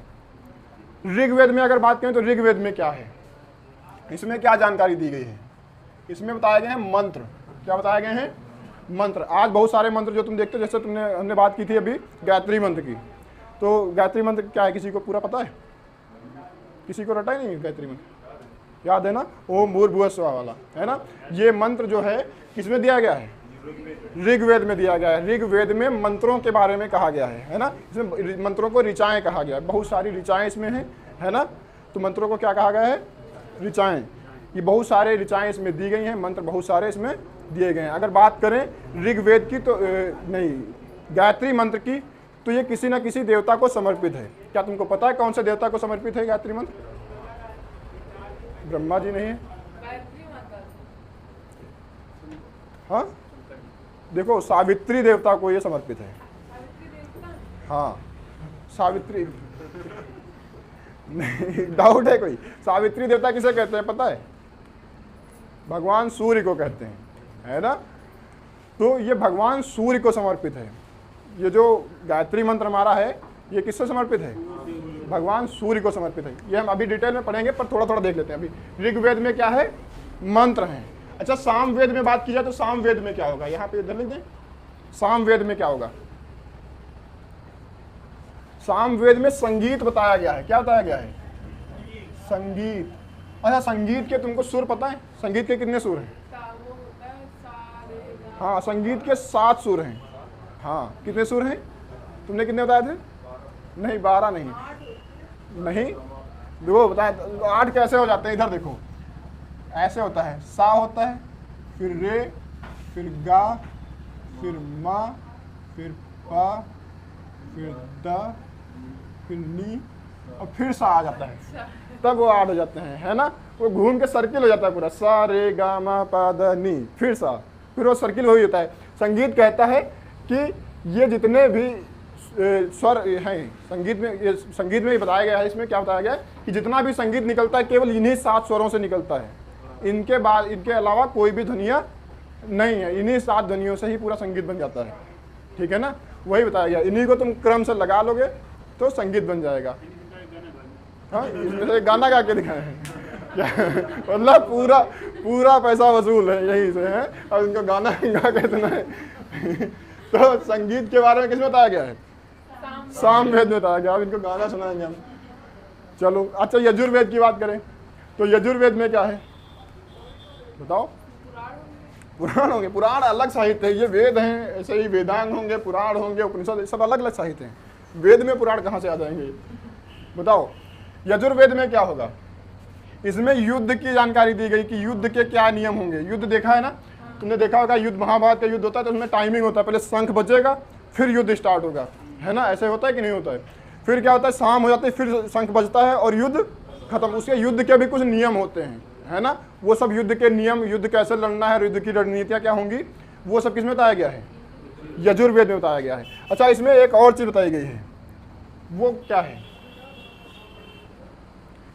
A: ऋग्वेद में अगर बात करें तो ऋग्वेद में क्या है, इसमें क्या जानकारी दी गई है, इसमें बताए गए हैं मंत्र। क्या बताए गए हैं? मंत्र। आज बहुत सारे मंत्र जो तुम देखते हो, जैसे हमने बात की थी अभी गायत्री मंत्र की, तो गायत्री मंत्र क्या है, किसी को पूरा पता है? किसी को रटा ही नहीं है गायत्री मंत्र, याद है ना, ओम भूर्भुवः स्वः वाला, है ना। ये मंत्र जो है किसमें दिया गया है? ऋग्वेद में दिया गया है। ऋग्वेद में मंत्रों के बारे में कहा गया है ना। इसमें मंत्रों को ऋचाएं कहा गया है, बहुत सारी ऋचाएं इसमें हैं, है ना। तो मंत्रों को क्या कहा गया है? ऋचाएं। ये बहुत सारे ऋचाएं इसमें दी गई हैं, मंत्र बहुत सारे इसमें दिए गए हैं। अगर बात करें ऋग्वेद की तो नहीं, गायत्री मंत्र की, तो ये किसी न किसी देवता को समर्पित है। क्या तुमको पता है कौन से देवता को समर्पित है गायत्री मंत्र? ब्रह्मा जी नहीं है? हाँ, देखो, सावित्री देवता को ये समर्पित है। हाँ, सावित्री नहीं, डाउट है कोई? सावित्री देवता किसे कहते हैं पता है? भगवान सूर्य को कहते हैं, है ना। तो ये भगवान सूर्य को समर्पित है। ये जो गायत्री मंत्र हमारा है, ये किससे समर्पित है? भगवान सूर्य को समर्पित है। ये हम अभी डिटेल में पढ़ेंगे, पर थोड़ा थोड़ा देख लेते हैं। अभी ऋग्वेद में क्या है? मंत्र हैं। अच्छा, सामवेद में बात की जाए तो सामवेद में क्या होगा? यहाँ पे इधर लिख दें, सामवेद में क्या होगा? सामवेद में संगीत बताया गया है। क्या बताया गया है? संगीत। अच्छा, संगीत के तुमको सुर पता है? संगीत के कितने सुर हैं? हाँ, संगीत के 7 सुर हैं। हाँ, कितने सुर हैं? तुमने कितने बताए थे? नहीं, 12 नहीं, नहीं, देखो बताए 8 कैसे हो जाते हैं? इधर देखो, ऐसे होता है, सा होता है, फिर रे, फिर गा, फिर मा, फिर पा, फिर दा, फिर नी, और फिर सा आ जाता है, तब वो 8 हो जाते हैं, है ना। वो घूम के सर्किल हो जाता है पूरा, सा रे गा मा पा दा नी, फिर सा, फिर वो सर्किल वही होता है। संगीत कहता है कि ये जितने भी स्वर हैं संगीत में, ये संगीत में ही बताया गया है। इसमें क्या बताया गया है कि जितना भी संगीत निकलता है केवल इन्हीं 7 स्वरों से निकलता है। इनके बाद, इनके अलावा कोई भी ध्वनियाँ नहीं है। इन्हीं 7 ध्वनियों से ही पूरा संगीत बन जाता है, ठीक है ना। वही बताया गया, इन्हीं को तुम क्रम से लगा लोगे तो संगीत बन जाएगा। हाँ, इसमें से गाना गा के दिखाए हैं क्या? मतलब पूरा पूरा पैसा वसूल है यहीं से, है, और इनको गाना गा के सुना है। तो संगीत के बारे में किसमें बताया गया है? सामवेद में बताया गया। अब इनको गाना सुनाएंगे हम। चलो, अच्छा, यजुर्वेद की बात करें तो यजुर्वेद में क्या है बताओ? पुराण होंगे। पुराण अलग साहित्य है, ये वेद हैं, ऐसे ही वेदांग होंगे, पुराण होंगे, उपनिषद, सब अलग अलग साहित्य हैं। वेद में पुराण कहाँ से आ जाएंगे बताओ? यजुर्वेद में क्या होगा? इसमें युद्ध की जानकारी दी गई कि युद्ध के क्या नियम होंगे। युद्ध देखा है ना, तुमने देखा होगा, युद्ध, महाभारत का युद्ध होता है तो उसमें टाइमिंग होता है, पहले शंख बजेगा फिर युद्ध स्टार्ट होगा, है ना। ऐसे होता है कि नहीं होता है? फिर क्या होता है, शाम हो जाती है, फिर शंख बजता है और युद्ध खत्म। उसके युद्ध के भी कुछ नियम होते हैं, है ना। वो सब युद्ध के नियम, युद्ध कैसे लड़ना है, युद्ध की रणनीतियाँ क्या होंगी, वो सब किसमें बताया गया है? यजुर्वेद में बताया गया है। अच्छा, इसमें एक और चीज़ बताई गई है, वो क्या है?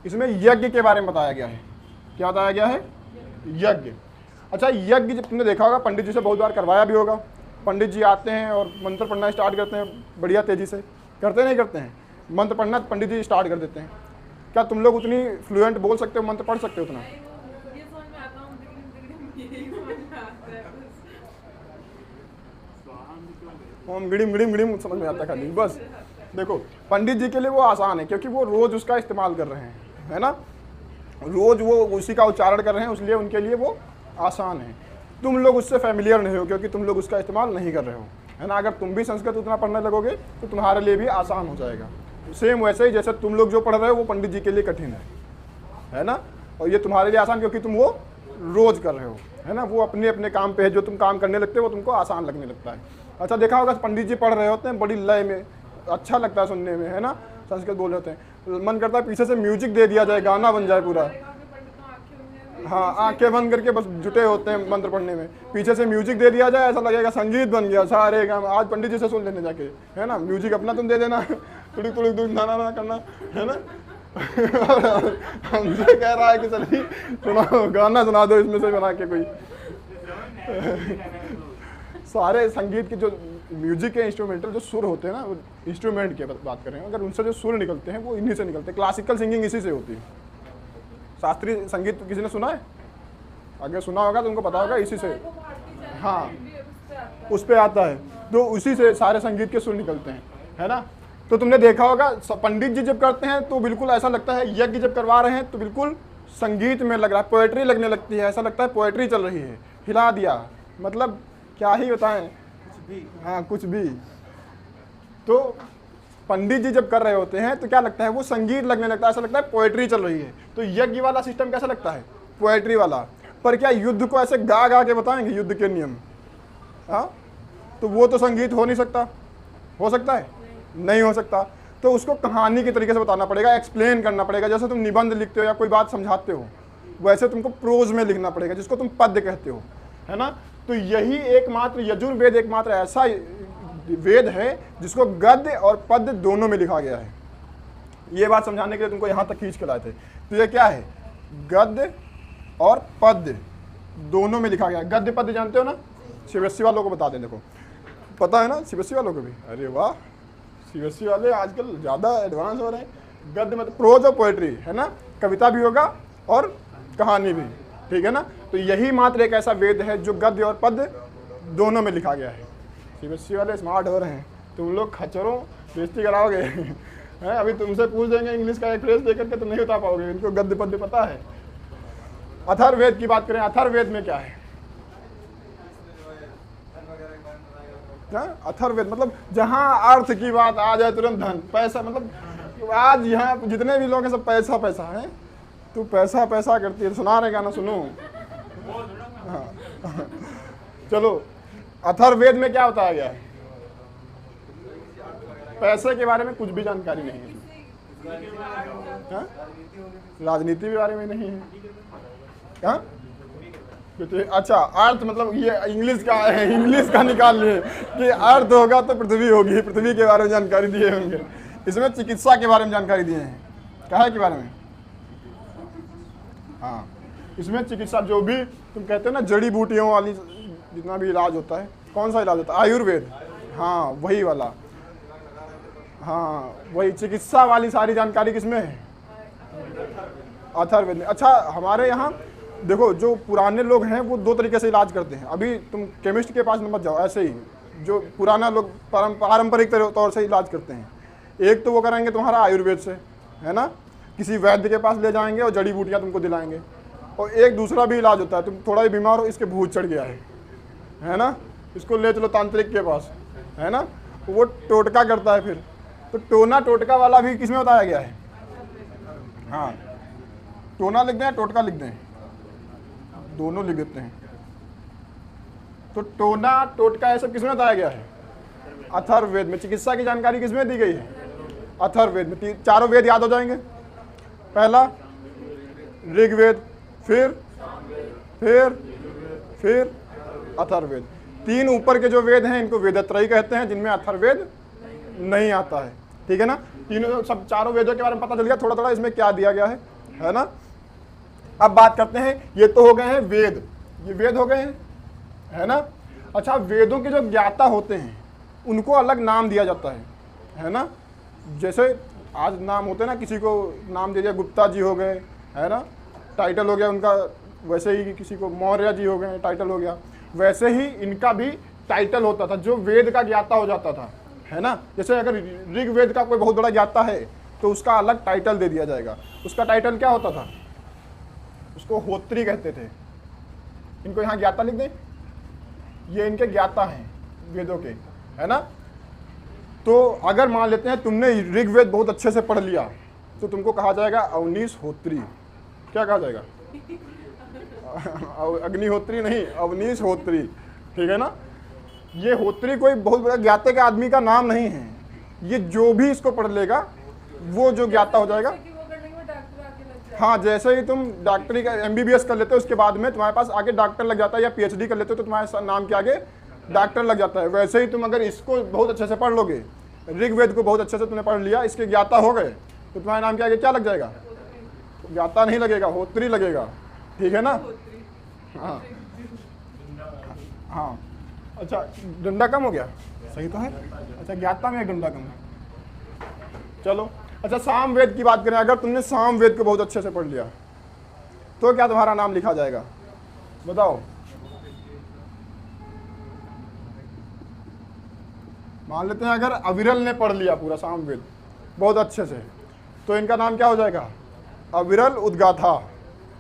A: इसमें यज्ञ के बारे में बताया गया है। क्या बताया गया है? यज्ञ। अच्छा, यज्ञ तुमने देखा होगा, पंडित जी से बहुत बार करवाया भी होगा। पंडित जी आते हैं और मंत्र पढ़ना स्टार्ट करते हैं, बढ़िया तेजी से करते नहीं करते हैं? मंत्र पढ़ना पंडित जी स्टार्ट कर देते हैं। क्या तुम लोग उतनी फ्लुएंट बोल सकते हो, मंत्र पढ़ सकते हो उतना? ओम गिड़िम गिड़िम गिड़िम समझ में आता खाली, बस। देखो, पंडित जी के लिए वो आसान है क्योंकि वो रोज उसका इस्तेमाल कर रहे हैं, है ना। रोज वो उसी का उच्चारण कर रहे हैं, इसलिए उनके लिए वो आसान है। तुम लोग उससे फैमिलियर नहीं हो क्योंकि तुम लोग उसका इस्तेमाल नहीं कर रहे हो, है ना। अगर तुम भी संस्कृत उतना पढ़ने लगोगे तो तुम्हारे लिए भी आसान हो जाएगा। सेम वैसे ही जैसे तुम लोग जो पढ़ रहे हो वो पंडित जी के लिए कठिन है ना। और ये तुम्हारे लिए आसान क्योंकि तुम वो रोज कर रहे हो, है ना। वो अपने अपने काम पे है, जो तुम काम करने लगते हो वो तुमको आसान लगने लगता है। अच्छा, देखा होगा पंडित जी पढ़ रहे होते हैं बड़ी लय में, अच्छा लगता है सुनने में, है ना। संस्कृत बोल रहे हैं, मन करता है पीछे से म्यूजिक दे दिया जाए, गाना बन जाए पूरा। हाँ, आंखें बंद करके बस जुटे होते हैं मंत्र पढ़ने में, पीछे से म्यूजिक दे दिया जाए, ऐसा लगेगा संगीत बन गया सारे काम। आज पंडित जी से सुन लेने जाके, है ना, म्यूजिक अपना तुम दे देना, तुड़ी तुड़ी तुड़ी ना करना, है ना। और हमसे कह रहा है कि चलिए सुनाओ, गाना सुना दो इसमें से बना के कोई। सारे संगीत के जो म्यूजिक के इंस्ट्रूमेंटल जो सुर होते हैं ना, वो इंस्ट्रूमेंट की बात कर रहे हैं, अगर उनसे जो सुर निकलते हैं वो इन्हीं से निकलते हैं। क्लासिकल सिंगिंग इसी से होती है। शास्त्रीय संगीत किसी ने सुना है? अगर सुना होगा तो उनको पता होगा इसी से, हाँ उस पे आता है, तो उसी से सारे संगीत के सुर निकलते हैं, है ना। तो तुमने देखा होगा पंडित जी जब करते हैं तो बिल्कुल ऐसा लगता है, यज्ञ जब करवा रहे हैं तो बिल्कुल संगीत में लग रहा है, पोएट्री लगने लगती है, ऐसा लगता है पोएट्री चल रही है। हिला दिया, मतलब क्या ही बताएं, हाँ कुछ भी। तो पंडित जी जब कर रहे होते हैं तो क्या लगता है, वो संगीत लगने लगता है, ऐसा लगता है पोएट्री चल रही है। तो यज्ञ वाला सिस्टम कैसा लगता है, पोएट्री वाला। पर क्या युद्ध को ऐसे गा गा के बताएंगे, युद्ध के नियम? हाँ, तो वो तो संगीत हो नहीं सकता। हो सकता है? नहीं हो सकता। तो उसको कहानी के तरीके से बताना पड़ेगा, एक्सप्लेन करना पड़ेगा। जैसे तुम निबंध लिखते हो या कोई बात समझाते हो, वैसे तुमको प्रोज में लिखना पड़ेगा, जिसको तुम पद्य कहते हो, है ना। तो यही एकमात्र यजुर्वेद एकमात्र ऐसा वेद है जिसको गद्य और पद्य दोनों में लिखा गया है। ये बात समझाने के लिए तुमको यहाँ तक खींच के लाए थे। तो ये क्या है, गद्य और पद्य दोनों में लिखा गया है। गद्य पद्य जानते हो ना, सीबीएसई वालों को बता दें, देखो पता है ना सीबीएसई वालों को भी। अरे वाह, सीबीएसई वाले आजकल ज़्यादा एडवांस हो रहे हैं। गद्य मतलब प्रोज और पोएट्री, है ना, कविता भी होगा और कहानी भी, ठीक है ना। तो यही मात्र एक ऐसा वेद है जो गद्य और पद्य दोनों में लिखा गया है। सीबीएसई वाले स्मार्ट हो रहे हैं, तुम लोग खच्चरों बेइज्जती कराओगे हैं। अभी तुमसे पूछ देंगे इंग्लिश का एक फ्रेज देकर के तो नहीं बता पाओगे, इनको गद्य पद्य पता है। अथर्ववेद की बात करें, अथर्ववेद में क्या है? अथर्ववेद मतलब जहाँ अर्थ की बात आ जाए तुरंत धन पैसा, मतलब आज यहाँ जितने भी लोग हैं सब पैसा पैसा है। तू पैसा पैसा करती है, सुना रहे गाना सुनो। हाँ चलो, अथर्ववेद में क्या बताया गया है? पैसे के बारे में कुछ भी जानकारी नहीं है। हाँ? राजनीति के बारे में नहीं है। हाँ? अच्छा, अर्थ मतलब ये इंग्लिश का है, इंग्लिश का निकाल लिए कि अर्थ होगा तो पृथ्वी होगी, पृथ्वी के बारे में जानकारी दिए होंगे। इसमें चिकित्सा के बारे में जानकारी दिए हैं, कहा के बारे में। हाँ, इसमें चिकित्सा जो भी तुम कहते हो ना, जड़ी बूटियों वाली जितना भी इलाज होता है, कौन सा इलाज होता है? आयुर्वेद, हाँ वही वाला, हाँ वही चिकित्सा वाली सारी जानकारी किसमें है? अथर्ववेद में। अच्छा, हमारे यहाँ देखो जो पुराने लोग हैं वो दो तरीके से इलाज करते हैं। अभी तुम केमिस्ट के पास मत जाओ, ऐसे ही जो पुराना लोग पारंपरिक तौर से इलाज करते हैं, एक तो वो करेंगे तुम्हारा आयुर्वेद से, है ना, किसी वैद्य के पास ले जाएंगे और जड़ी बूटियाँ तुमको दिलाएंगे। और एक दूसरा भी इलाज होता है, तुम थोड़ा ही बीमार हो, इसके भूत चढ़ गया है ना, इसको ले चलो तांत्रिक के पास, है ना, वो टोटका करता है फिर। तो टोना टोटका वाला भी किसमें बताया गया है? हाँ, टोना लिख दें, टोटका लिख दें, दोनों लिख देते हैं। तो टोना टोटका ये सब किसमें बताया गया है? अथर्ववेद में। चिकित्सा की जानकारी किसमें दी गई है? अथर्ववेद में। चारों वेद याद हो जाएंगे। पहला ऋग्वेद, फिर अथर्ववेद। तीन ऊपर के जो वेद हैं इनको वेदत्रयी कहते हैं, जिनमें अथर्ववेद नहीं आता है, ठीक है ना। तीनों सब चारों वेदों के बारे में पता चल गया थोड़ा थोड़ा इसमें क्या दिया गया है ना। अब बात करते हैं, ये तो हो गए हैं वेद, ये वेद हो गए हैं, है ना। अच्छा, वेदों के जो ज्ञाता होते हैं उनको अलग नाम दिया जाता है ना। जैसे आज नाम होते हैं ना, किसी को नाम दे दिया गुप्ता जी हो गए, है ना, टाइटल हो गया उनका। वैसे ही किसी को मौर्य जी हो गए, टाइटल हो गया। वैसे ही इनका भी टाइटल होता था जो वेद का ज्ञाता हो जाता था, है ना। जैसे अगर ऋग्वेद का कोई बहुत बड़ा ज्ञाता है तो उसका अलग टाइटल दे दिया जाएगा। उसका टाइटल क्या होता था? उसको होत्री कहते थे। इनको यहाँ ज्ञाता लिख दें, ये इनके ज्ञाता हैं वेदों के, है ना। तो अगर मान लेते हैं तुमने ऋग्वेद बहुत अच्छे से पढ़ लिया तो तुमको कहा जाएगा अवनीश होत्री। क्या कहा जाएगा? अग्निहोत्री नहीं, अवनीश होत्री, ठीक है ना। ये होत्री कोई बहुत बड़ा ज्ञाते के आदमी का नाम नहीं है। ये जो भी इसको पढ़ लेगा वो जो ज्ञाता हो जाएगा। हाँ, जैसे ही तुम डॉक्टरी का MBBS कर लेते हो उसके बाद में तुम्हारे पास आगे डॉक्टर लग जाता है, या PhD कर लेते हो तो तुम्हारे नाम के आगे डॉक्टर लग जाता है। वैसे ही तुम अगर इसको बहुत अच्छे से पढ़ लोगे, ऋग्वेद को बहुत अच्छे से तुमने पढ़ लिया, इसके ज्ञाता हो गए, तो तुम्हारे नाम के आगे क्या लग जाएगा? ज्ञाता नहीं लगेगा, होत्री लगेगा, ठीक है ना? हाँ हाँ, अच्छा डंडा कम हो गया, सही तो है। अच्छा ज्ञाता में एक डंडा कम है, चलो। अच्छा सामवेद की बात करें, अगर तुमने सामवेद को बहुत अच्छे से पढ़ लिया तो क्या तुम्हारा नाम लिखा जाएगा? बताओ। मान लेते हैं अगर अविरल ने पढ़ लिया पूरा सामवेद बहुत अच्छे से, तो इनका नाम क्या हो जाएगा? अविरल उद्गाथा।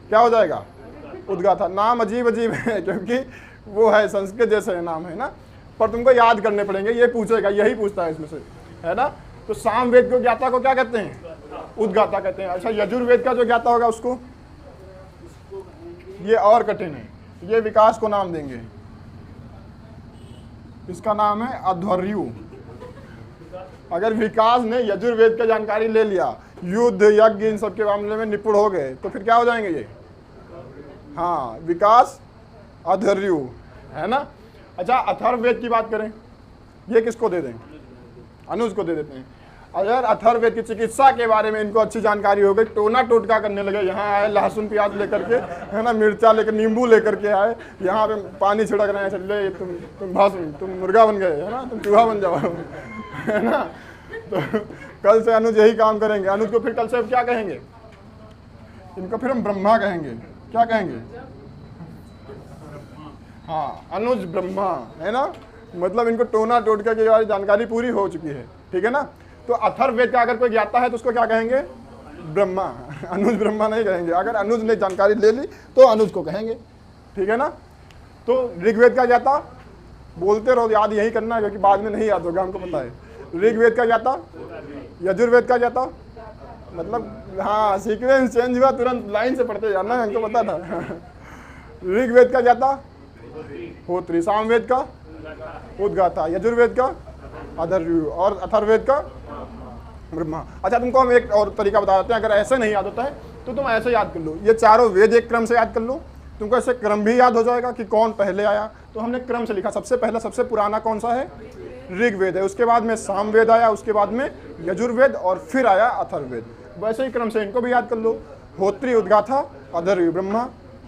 A: क्या हो जाएगा? उद्गाथा। नाम अजीब अजीब है क्योंकि वो है संस्कृत जैसे नाम है ना, पर तुमको याद करने पड़ेंगे। ये पूछेगा, यही पूछता है इसमें से, है ना? तो सामवेद को ज्ञाता को क्या कहते हैं? उद्गाता कहते हैं। अच्छा यजुर्वेद का जो ज्ञाता होगा उसको, ये और कठिन है, ये विकास को नाम देंगे। इसका नाम है अध्वर्यु। अगर विकास ने यजुर्वेद का जानकारी ले लिया, युद्ध यज्ञ इन सब के मामले में निपुण हो गए, तो फिर क्या हो जाएंगे ये? हाँ, विकास अध्वर्यु, है ना? अच्छा अथर्ववेद की बात करें, ये किसको दे दें? अनुज को दे देते हैं। अगर अथर्ववेद की चिकित्सा के बारे में इनको अच्छी जानकारी हो गई, टोना टोटका करने लगे, यहाँ आए लहसुन प्याज लेकर के, है ना, मिर्चा लेकर, नींबू लेकर के आए, यहाँ पे पानी छिड़क रहे हैं, चले तुम मुर्गा बन गए, है ना, तुम चूहा बन जाओ, है ना? तो कल से अनुज यही काम करेंगे। अनुज को फिर कल से क्या कहेंगे? इनको फिर हम ब्रह्मा कहेंगे। क्या कहेंगे? हाँ, अनुज ब्रह्मा, है ना? मतलब इनको टोना टोटका की जानकारी पूरी हो चुकी है, ठीक है ना? तो अथर्ववेद का अगर कोई ज्ञाता है तो उसको क्या कहेंगे? ब्रह्मा। अनुज ब्रह्मा नहीं कहेंगे। अगर अनुज ने जानकारी ले ली तो अनुज को कहेंगे, ठीक है ना? तो ऋग्वेद का ज्ञाता, बोलते रहो, याद यही करना है क्योंकि बाद में नहीं याद होगा, हमको पता है। ऋग्वेद का ज्ञाता, यजुर्वेद का ज्ञाता, मतलब हाँ सीक्वेंस चेंज हुआ, तुरंत लाइन से पढ़ते जाना, हमको पता था। ऋग्वेद का ज्ञाता होत्री, सामवेद का उद्गाता, यजुर्वेद का अध्वर्यु और अथर्ववेद का ब्रह्मा। अच्छा तुमको हम एक और तरीका बता देते हैं, अगर ऐसे नहीं याद होता है तो तुम ऐसे याद कर लो, ये चारों वेद एक क्रम से याद कर लो, तुमको ऐसे क्रम भी याद हो जाएगा कि कौन पहले आया। तो हमने क्रम से लिखा, सबसे पहला सबसे पुराना कौन सा है? ऋग्वेद है, उसके बाद में सामवेद आया, उसके बाद में यजुर्वेद और फिर आया अथर्ववेद। वैसे ही क्रम से इनको भी याद कर लो, होत्री उद्गाथा अध्वर्यु ब्रह्मा,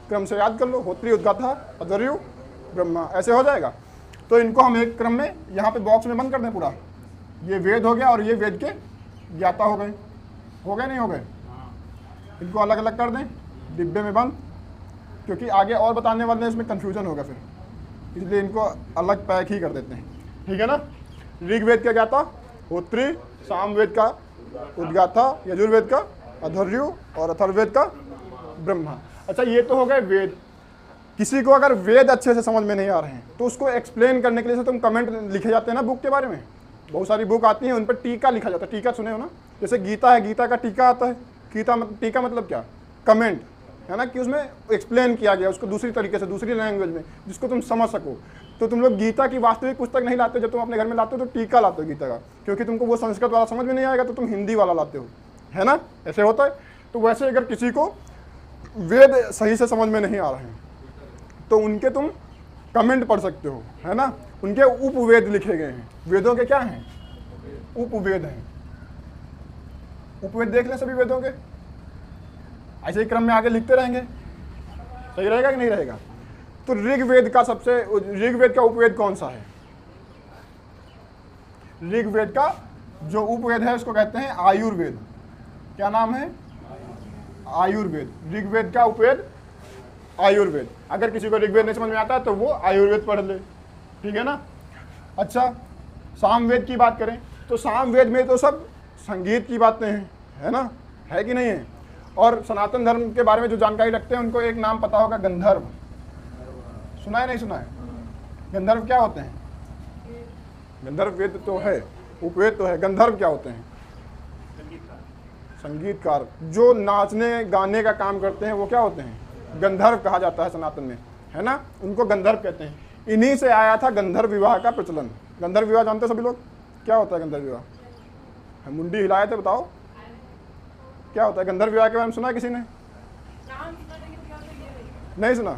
A: क्रम से याद कर लो, होत्री उद्गाथा अध्वर्यु ब्रह्मा, ऐसे हो जाएगा। तो इनको हम एक क्रम में यहाँ पे बॉक्स में बंद कर दें पूरा, ये वेद हो गया और ये वेद के ज्ञाता हो गए, नहीं हो गए? इनको अलग अलग कर दें, डिब्बे में बंद, क्योंकि आगे और बताने वाले हैं, इसमें कन्फ्यूजन होगा फिर, इसलिए इनको अलग पैक ही कर देते हैं, ठीक है ना? ऋग्वेद का ज्ञाता होत्री, सामवेद का उद्गाता, यजुर्वेद का अध्वर्यु और अथर्ववेद का ब्रह्मा। अच्छा ये तो हो गए वेद। किसी को अगर वेद अच्छे से समझ में नहीं आ रहे हैं तो उसको एक्सप्लेन करने के लिए तुम कमेंट लिखे जाते हैं ना बुक के बारे में, बहुत सारी बुक आती हैं, उन पर टीका लिखा जाता है। टीका सुने हो ना? जैसे गीता है, गीता का टीका आता है। टीका मतलब क्या? कमेंट, है ना, कि उसमें एक्सप्लेन किया गया उसको दूसरी तरीके से, दूसरी लैंग्वेज में, जिसको तुम समझ सको। तो तुम लोग गीता की वास्तविक पुस्तक नहीं लाते, जब तुम अपने घर में लाते हो तो टीका लाते हो गीता का, क्योंकि तुमको वो संस्कृत वाला समझ में नहीं आएगा तो तुम हिंदी वाला लाते हो, है ना? ऐसे होता है। तो वैसे अगर किसी को वेद सही से समझ में नहीं आ रहे हैं तो उनके तुम कमेंट पढ़ सकते हो, है ना? उनके उपवेद लिखे गए हैं। वेदों के क्या हैं? उपवेद हैं। उपवेद देख लें सभी वेदों के, ऐसे ही क्रम में आगे लिखते रहेंगे, सही रहेगा कि नहीं रहेगा? तो ऋग्वेद का उपवेद कौन सा है? ऋग्वेद का जो उपवेद है उसको कहते हैं आयुर्वेद। क्या नाम है? आयुर्वेद। ऋग्वेद का उपवेद आयुर्वेद। अगर किसी को ऋग्वेद नहीं समझ में आता तो वो आयुर्वेद पढ़ ले, ठीक है ना? अच्छा सामवेद की बात करें तो सामवेद में तो सब संगीत की बातें हैं, है ना? है कि नहीं है? और सनातन धर्म के बारे में जो जानकारी रखते हैं उनको एक नाम पता होगा, गंधर्व। सुना है नहीं सुना है? गंधर्व क्या होते हैं? गंधर्व वेद तो है, उपवेद तो है। गंधर्व क्या होते हैं? संगीतकार। जो नाचने गाने का काम करते हैं वो क्या होते हैं? गंधर्व कहा जाता है सनातन में, है ना? उनको गंधर्व कहते हैं। इन्हीं से आया था गंधर्व विवाह का प्रचलन। गंधर्व विवाह जानते हैं सभी लोग? क्या होता है गंधर्व विवाह? हम मुंडी हिलाए थे, बताओ क्या होता है गंधर्व विवाह के बारे में? सुना है किसी ने? नहीं सुना?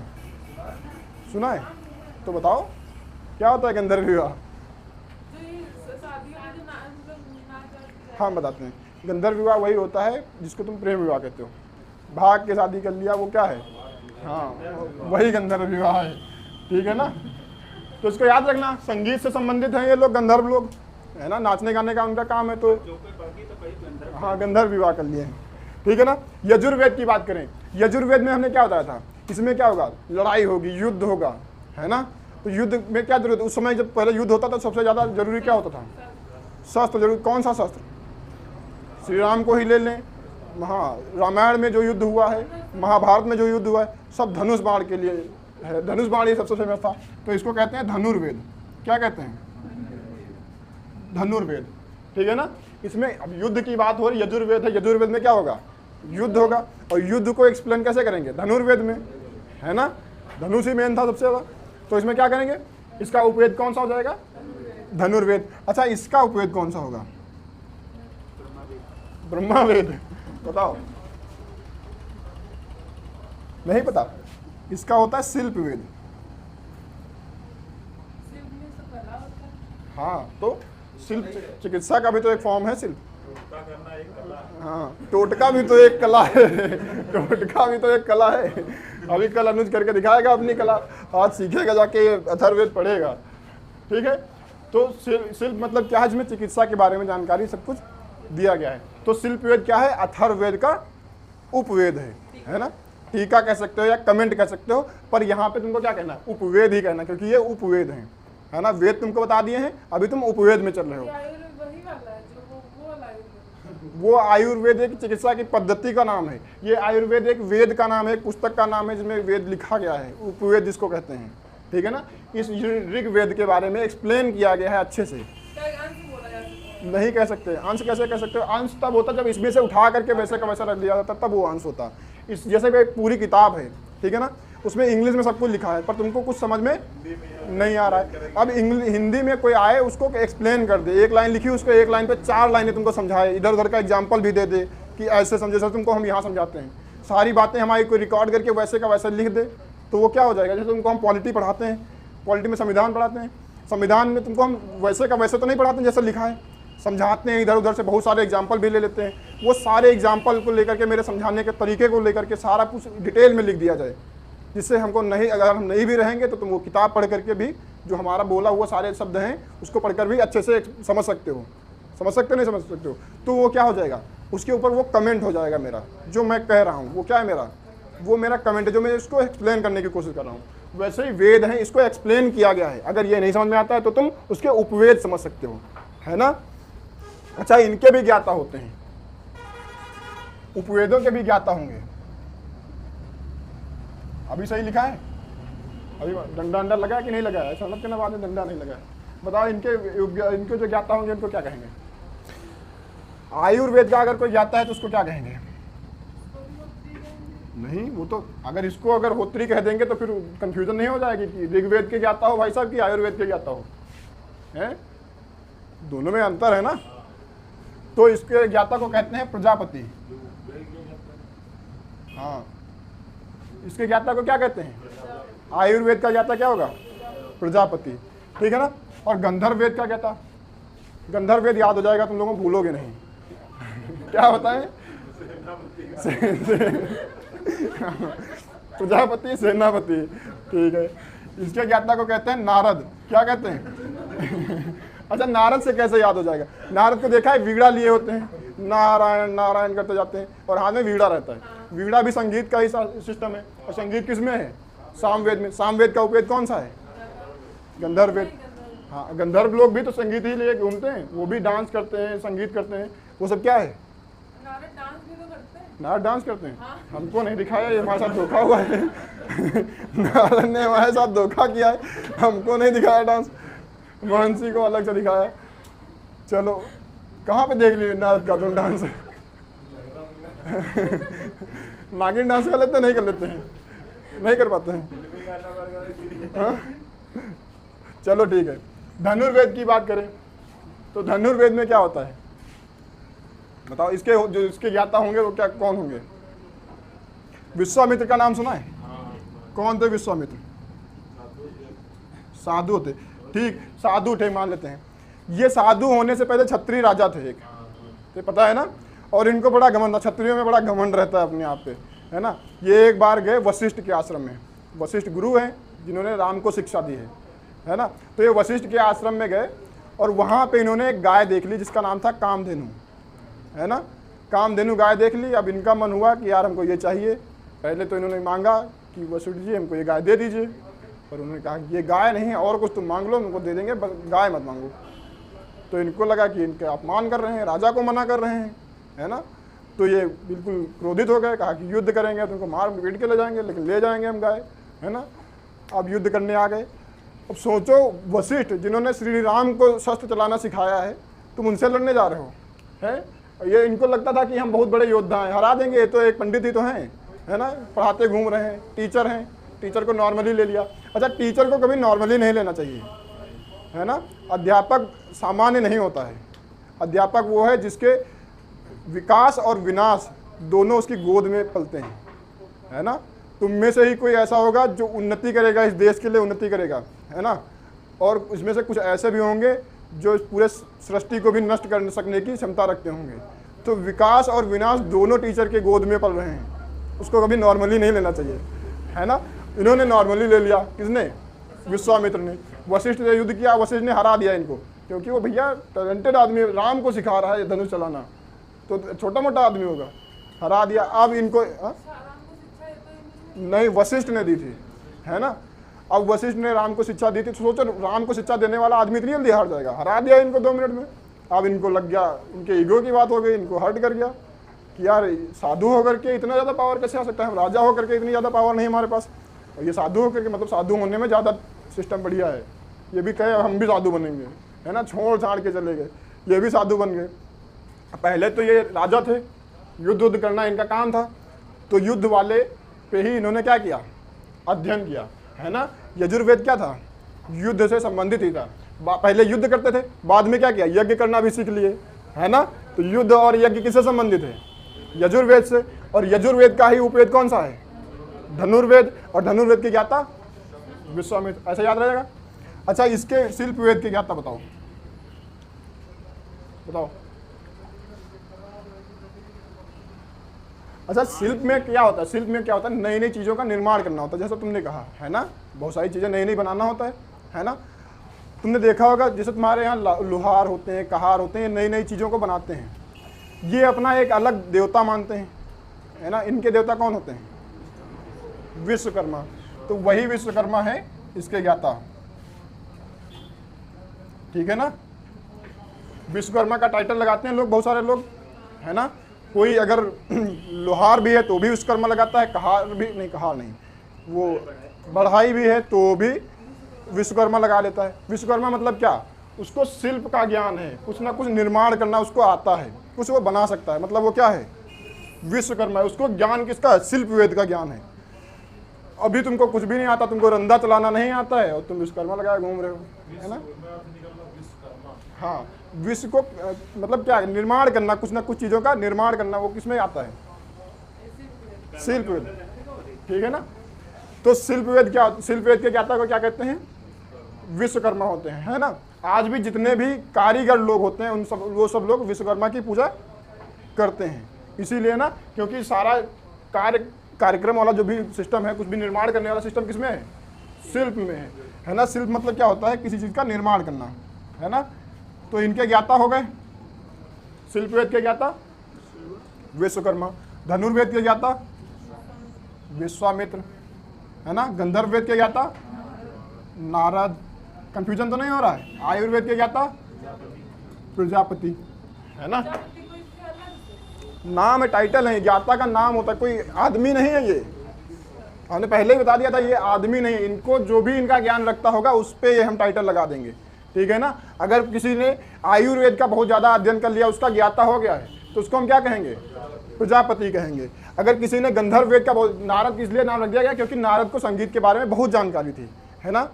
A: सुना है तो बताओ क्या होता है गंधर्व विवाह? हाँ बताते हैं। गंधर्व विवाह वही होता है जिसको तुम प्रेम विवाह कहते हो। भाग के शादी कर लिया वो क्या है? हाँ, वही गंधर्व विवाह है, ठीक है ना। तो इसको याद रखना, संगीत से संबंधित हैं ये लोग, गंधर्व लोग, है ना, नाचने गाने का उनका काम है। तो हाँ, गंधर्व विवाह कर लिए हैं, ठीक है ना। यजुर्वेद की बात करें, यजुर्वेद में हमने क्या बताया था, इसमें क्या होगा, लड़ाई होगी, युद्ध होगा, है ना। तो युद्ध में क्या जरूरत, उस समय जब पहले युद्ध होता था सबसे ज़्यादा जरूरी क्या होता था, शस्त्र जरूरी। कौन सा शस्त्र? श्री राम को ही ले लें, रामायण में जो युद्ध हुआ है, महाभारत में जो युद्ध हुआ है, सब धनुष बाण के लिए है। धनुष बाण ही सबसे फेमस था, तो इसको कहते हैं धनुर्वेद। क्या कहते हैं? धनुर्वेद, ठीक है ना। इसमें अब युद्ध की बात हो रही, यजुर्वेद है, यजुर्वेद में क्या होगा, युद्ध होगा। और युद्ध को एक्सप्लेन कैसे करेंगे, धनुर्वेद में, है ना। धनुष ही मेन था सबसे ज़्यादा, तो इसमें क्या करेंगे, इसका उपवेद कौन सा हो जाएगा, धनुर्वेद। अच्छा, इसका उपवेद कौन सा होगा, ब्रह्मावेद। बताओ, नहीं पता? इसका होता है शिल्प वेद। हाँ, तो शिल्प चिकित्सा का भी तो एक फॉर्म है शिल्प। हाँ, टोटका भी तो एक कला है, टोटका भी तो एक कला है। अभी कल अनुज करके दिखाएगा अपनी कला, आज सीखेगा जाके अथर्ववेद पढ़ेगा, ठीक है। तो शिल्प मतलब क्या है, जिसमें चिकित्सा के बारे में जानकारी सब कुछ दिया गया है। तो शिल्प वेद क्या है, अथर्ववेद का उपवेद है ना। टीका कह सकते हो या कमेंट कह सकते हो, पर यहाँ पे तुमको क्या कहना है, उपवेद ही कहना, क्योंकि ये उपवेद है ना। वेद तुमको बता दिए हैं, अभी तुम उपवेद में चल रहे हो। वो आयुर्वेद एक चिकित्सा की पद्धति का नाम है, ये आयुर्वेद एक वेद का नाम है, एक पुस्तक का नाम है जिसमें वेद लिखा गया है, उपवेद जिसको कहते हैं, ठीक है ना। इस ऋग्वेद के बारे में एक्सप्लेन किया गया है अच्छे से। नहीं कह सकते, अंश कैसे कह सकते हो, अंश तब होता जब इसमें से उठा करके वैसे का वैसा रख दिया जाता, तब वो अंश होता। इस जैसे एक पूरी किताब है, ठीक है ना, उसमें इंग्लिश में सब कुछ लिखा है, पर तुमको कुछ समझ में नहीं आ रहा है। अब हिंदी में कोई आए, उसको एक्सप्लेन कर दे, एक लाइन लिखी, उसको एक लाइन पे 4 लाइनें तुमको समझाए, इधर उधर का एग्जाम्पल भी दे दे कि ऐसे समझे, सर तुमको हम यहाँ समझाते हैं, सारी बातें हमारी कोई रिकॉर्ड करके वैसे का वैसा लिख दे, तो वो क्या हो जाएगा। जैसे तुमको हम पॉलिटी पढ़ाते हैं, पॉलिटी में संविधान पढ़ाते हैं, संविधान में तुमको हम वैसे का वैसे तो नहीं पढ़ाते हैं जैसे लिखा है, समझाते हैं, इधर उधर से बहुत सारे एग्जाम्पल भी ले लेते हैं। वो सारे एग्जाम्पल को लेकर के, मेरे समझाने के तरीके को लेकर के सारा कुछ डिटेल में लिख दिया जाए, जिससे हमको नहीं, अगर हम नहीं भी रहेंगे तो तुम वो किताब पढ़ करके भी जो हमारा बोला हुआ सारे शब्द हैं उसको पढ़कर भी अच्छे से समझ सकते हो। समझ सकते नहीं समझ सकते हो, तो वो क्या हो जाएगा, उसके ऊपर वो कमेंट हो जाएगा मेरा, जो मैं कह रहा हूँ वो क्या है मेरा, वो मेरा कमेंट है, जो मैं इसको एक्सप्लेन करने की कोशिश कर रहा हूँ। वैसे ही वेद है, इसको एक्सप्लेन किया गया है। अगर ये नहीं समझ में आता है तो तुम उसके उपवेद समझ सकते हो, है ना। अच्छा, इनके भी ज्ञाता होते हैं, उपवेदों के भी ज्ञाता होंगे। अभी सही लिखा है, अभी डंडा अंडा लगा कि नहीं लगा है, समझ के ना बाद में डंडा नहीं लगा है। बताओ, इनके जो ज्ञाता होंगे उनको क्या कहेंगे। आयुर्वेद का अगर कोई ज्ञाता है तो उसको क्या कहेंगे, नहीं, वो तो अगर इसको अगर होत्री कह देंगे तो फिर कंफ्यूजन नहीं हो जाएगी कि ऋग्वेद के ज्ञाता हो भाई साहब कि आयुर्वेद के ज्ञाता हो, हैं, दोनों में अंतर है ना। तो इसके ज्ञाता को कहते हैं प्रजापति। हाँ, इसके ज्ञाता को क्या कहते हैं, आयुर्वेद का ज्ञाता क्या होगा, प्रजापति, ठीक है ना। और गंधर्व वेद का ज्ञाता, गंधर्व वेद याद हो जाएगा तुम लोगों को, भूलोगे नहीं। क्या बताएं, प्रजापति, सेनापति, ठीक है। इसके ज्ञाता को कहते हैं नारद। क्या कहते हैं अच्छा, नारद से कैसे याद हो जाएगा, नारद को देखा है, वीणा लिए होते हैं, नारायण नारायण करते जाते हैं, और हाथ में वीणा रहता है। वीणा भी संगीत का ही सिस्टम है, और संगीत किस में है, सामवेद में। सामवेद का उपवेद कौन सा है, गंधर्व वेद। हाँ, गंधर्व लोग भी तो संगीत ही लिए घूमते हैं, वो भी डांस करते हैं, संगीत करते हैं, वो सब क्या है, नारद डांस करते हैं। हाँ। हमको नहीं दिखाया, ये हमारे साथ धोखा हुआ है। नारद ने हमारे साथ धोखा किया है, हमको नहीं दिखाया डांस, महंसी को अलग से दिखाया। चलो, कहाँ पे देख लिए नारद का तुम डांस। नागिन डांस कर लेते नहीं कर लेते हैं, नहीं कर पाते हैं। हाँ? चलो ठीक है, धनुर्वेद की बात करें तो धनुर्वेद में क्या होता है बताओ। इसके जो इसके ज्ञाता होंगे वो क्या, कौन होंगे, विश्वामित्र का नाम सुना है, कौन थे विश्वामित्र, साधु थे, ठीक, साधु थे मान लेते हैं। ये साधु होने से पहले क्षत्रिय राजा थे एक, तो पता है ना। और इनको बड़ा घमंड था, क्षत्रियों में बड़ा घमंड रहता है अपने आप पे, है ना। ये एक बार गए वशिष्ठ के आश्रम में, वशिष्ठ गुरु हैं जिन्होंने राम को शिक्षा दी है ना। तो ये वशिष्ठ के आश्रम में गए और वहाँ पे इन्होंने एक गाय देख ली जिसका नाम था कामधेनु, है ना। कामधेनु गाय देख ली। अब इनका मन हुआ कि यार हमको ये चाहिए। पहले तो इन्होंने मांगा कि वशिष्ठ जी हमको ये गाय दे दीजिए, पर उन्होंने कहा ये गाय नहीं है, और कुछ तुम मांग लो, उनको दे देंगे, बस गाय मत मांगो। तो इनको लगा कि इनके अपमान कर रहे हैं, राजा को मना कर रहे हैं, है ना। तो ये बिल्कुल क्रोधित हो गए, कहा कि युद्ध करेंगे, तुमको मार पीट के ले जाएंगे, लेकिन ले जाएंगे हम गाय, है ना। अब युद्ध करने आ गए। अब सोचो वशिष्ठ जिन्होंने श्री राम को शस्त्र चलाना सिखाया है, तुम उनसे लड़ने जा रहे हो, है। ये इनको लगता था कि हम बहुत बड़े योद्धा हैं, हरा देंगे, ये तो एक पंडित ही तो हैं, है ना, पढ़ाते घूम रहे हैं, टीचर हैं, टीचर को नॉर्मली ले लिया। अच्छा, टीचर को कभी नॉर्मली नहीं लेना चाहिए, है ना। अध्यापक सामान्य नहीं होता है। अध्यापक वो है जिसके विकास और विनाश दोनों उसकी गोद में पलते हैं, है ना। तुम में से ही कोई ऐसा होगा जो उन्नति करेगा, इस देश के लिए उन्नति करेगा, है ना। और इसमें से कुछ ऐसे भी होंगे जो इस पूरे सृष्टि को भी नष्ट कर सकने की क्षमता रखते होंगे। तो विकास और विनाश दोनों टीचर के गोद में पल रहे हैं, उसको कभी नॉर्मली नहीं लेना चाहिए, है ना। इन्होंने नॉर्मली ले लिया, किसने? विश्वामित्र ने। वशिष्ठ ने युद्ध किया, वशिष्ठ ने हरा दिया इनको, क्योंकि वो भैया टैलेंटेड आदमी, राम को सिखा रहा है धनुष चलाना, तो छोटा मोटा आदमी होगा, हरा दिया। अब इनको नहीं, वशिष्ठ ने दी थी, है ना। अब वशिष्ठ ने राम को शिक्षा दी थी, तो सोचो राम को शिक्षा देने वाला आदमी इतनी जल्दी हार जाएगा, हरा दिया इनको 2 मिनट में। अब इनको लग गया, इनके ईगो की बात हो गई, इनको हर्ट कर गया कि यार साधु होकर के इतना ज़्यादा पावर कैसे आ सकता है, राजा होकर के इतनी ज़्यादा पावर नहीं हमारे पास, और ये साधु होकर के, मतलब साधु होने में ज़्यादा सिस्टम बढ़िया है। ये भी कहे हम भी साधु बनेंगे, है ना, छोड़ छाड़ के चले गए, ये भी साधु बन गए। पहले तो ये राजा थे, युद्ध करना इनका काम था, तो युद्ध वाले पे ही इन्होंने क्या किया? अध्ययन किया, है ना। यजुर्वेद क्या था? युद्ध से संबंधित ही था। पहले युद्ध करते थे, बाद में क्या किया? यज्ञ करना भी सीख लिए, है ना। तो युद्ध और यज्ञ किससे संबंधित है? यजुर्वेद से। और यजुर्वेद का ही उपवेद कौन सा है? धनुर्वेद। और धनुर्वेद के ज्ञाता विश्वामित्र, ऐसा याद रहेगा। अच्छा, इसके शिल्प वेद के ज्ञाता बताओ, बताओ। अच्छा, शिल्प में क्या होता है? शिल्प में क्या होता है? नई नई चीज़ों का निर्माण करना होता है, जैसा तुमने कहा, है ना। बहुत सारी चीज़ें नई नई बनाना होता है ना। तुमने देखा होगा जैसे तुम्हारे यहाँ लोहार होते हैं, कहार होते हैं, नई नई चीज़ों को बनाते हैं। ये अपना एक अलग देवता मानते हैं, है ना। इनके देवता कौन होते हैं? विश्वकर्मा। तो वही विश्वकर्मा है इसके ज्ञाता, ठीक है ना। विश्वकर्मा का टाइटल लगाते हैं लोग, बहुत सारे लोग, है ना। कोई अगर लोहार भी है तो भी विश्वकर्मा लगाता है, कहार भी नहीं, कहार नहीं, वो बढ़ाई भी है तो भी विश्वकर्मा लगा लेता है। विश्वकर्मा मतलब क्या? उसको शिल्प का ज्ञान है, कुछ ना कुछ निर्माण करना उसको आता है, कुछ वो बना सकता है, मतलब वो क्या है? विश्वकर्मा है। उसको ज्ञान किसका है? शिल्प वेद का ज्ञान है। अभी तुमको कुछ भी नहीं आता, तुमको रंदा चलाना नहीं आता है और तुम विश्वकर्मा लगाए घूम रहे हो, है ना। हाँ, विश्व को मतलब क्या? निर्माण करना, कुछ ना कुछ चीज़ों का निर्माण करना, वो किसमें आता है? शिल्प वेद, ठीक है ना। तो शिल्प वेद क्या? शिल्प वेद के ज्ञाता को क्या कहते हैं? विश्वकर्मा होते हैं, है ना। आज भी जितने भी कारीगर लोग होते हैं वो सब लोग विश्वकर्मा की पूजा करते हैं, इसीलिए ना, क्योंकि सारा कार्यक्रम वाला जो भी सिस्टम है, कुछ भी निर्माण करने वाला सिस्टम किसमें है? शिल्प में है ना। शिल्प मतलब क्या होता है? किसी चीज़ का निर्माण करना, है ना। तो इनके ज्ञाता हो गए शिल्प वेद के ज्ञाता विश्वकर्मा, धनुर्वेद के ज्ञाता विश्वामित्र, है ना। गंधर्व वेद के ज्ञाता नारद। कंफ्यूजन तो नहीं हो रहा है? आयुर्वेद के ज्ञाता प्रजापति, है ना। नाम है, टाइटल है, ज्ञाता का नाम होता है, कोई आदमी नहीं है ये। हमने पहले ही बता दिया था, ये आदमी नहीं। इनको जो भी इनका ज्ञान रखता होगा उस पे ये हम टाइटल लगा देंगे, ठीक है ना। अगर किसी ने आयुर्वेद का बहुत ज़्यादा अध्ययन कर लिया, उसका ज्ञाता हो गया है, तो उसको हम क्या कहेंगे? प्रजापति कहेंगे। अगर किसी ने गंधर्व वेद का बहुत, नारद इसलिए नाम रख दिया गया क्योंकि नारद को संगीत के बारे में बहुत जानकारी थी, है ना,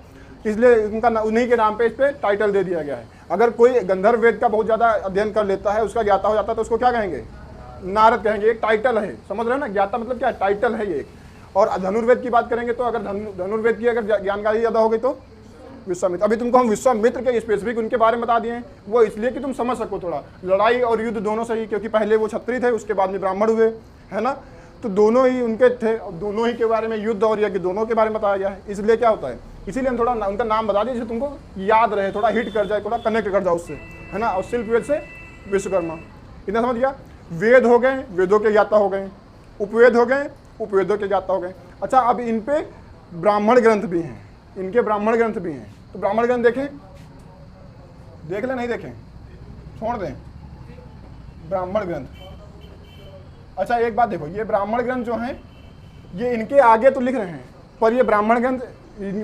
A: इसलिए उनका उन्हीं के नाम पे इस पे टाइटल दे दिया गया है। अगर कोई गंधर्व वेद का बहुत ज़्यादा अध्ययन कर लेता है, उसका ज्ञाता हो जाता है, तो उसको क्या कहेंगे? नारद कहेंगे। एक टाइटल है, समझ रहे हो ना। ज्ञाता मतलब क्या है? टाइटल है ये। और धनुर्वेद की बात करेंगे तो अगर धनुर्वेद की अगर जानकारी ज़्यादा हो गई तो विश्वामित्र। अभी तुमको हम विश्वामित्र के स्पेसिफिक उनके बारे में बता दिए हैं, वो इसलिए कि तुम समझ सको थोड़ा लड़ाई और युद्ध दोनों से ही, क्योंकि पहले वो क्षत्रिय थे, उसके बाद में ब्राह्मण हुए, है ना। तो दोनों ही उनके थे, दोनों ही के बारे में युद्ध और यज्ञ दोनों के बारे में बताया गया है। इसलिए क्या होता है, इसीलिए हम थोड़ा उनका नाम बता दें जिससे तुमको याद रहे, थोड़ा हिट कर जाए, थोड़ा कनेक्ट कर जाओ उससे, है ना। और शिल्प वेद से विश्वकर्मा, इतना समझ गया। वेद हो गए, वेदों के ज्ञाता हो गए, उपवेद हो गए, उपवेदों के ज्ञाता हो गए। अच्छा, अब इन पे ब्राह्मण ग्रंथ भी हैं, इनके ब्राह्मण ग्रंथ भी हैं। तो ब्राह्मण ग्रंथ देखें, देख ले, नहीं देखें छोड़ दें ब्राह्मण ग्रंथ। अच्छा एक बात देखो, ये ब्राह्मण ग्रंथ जो हैं ये इनके आगे तो लिख रहे हैं, पर ये ब्राह्मण ग्रंथ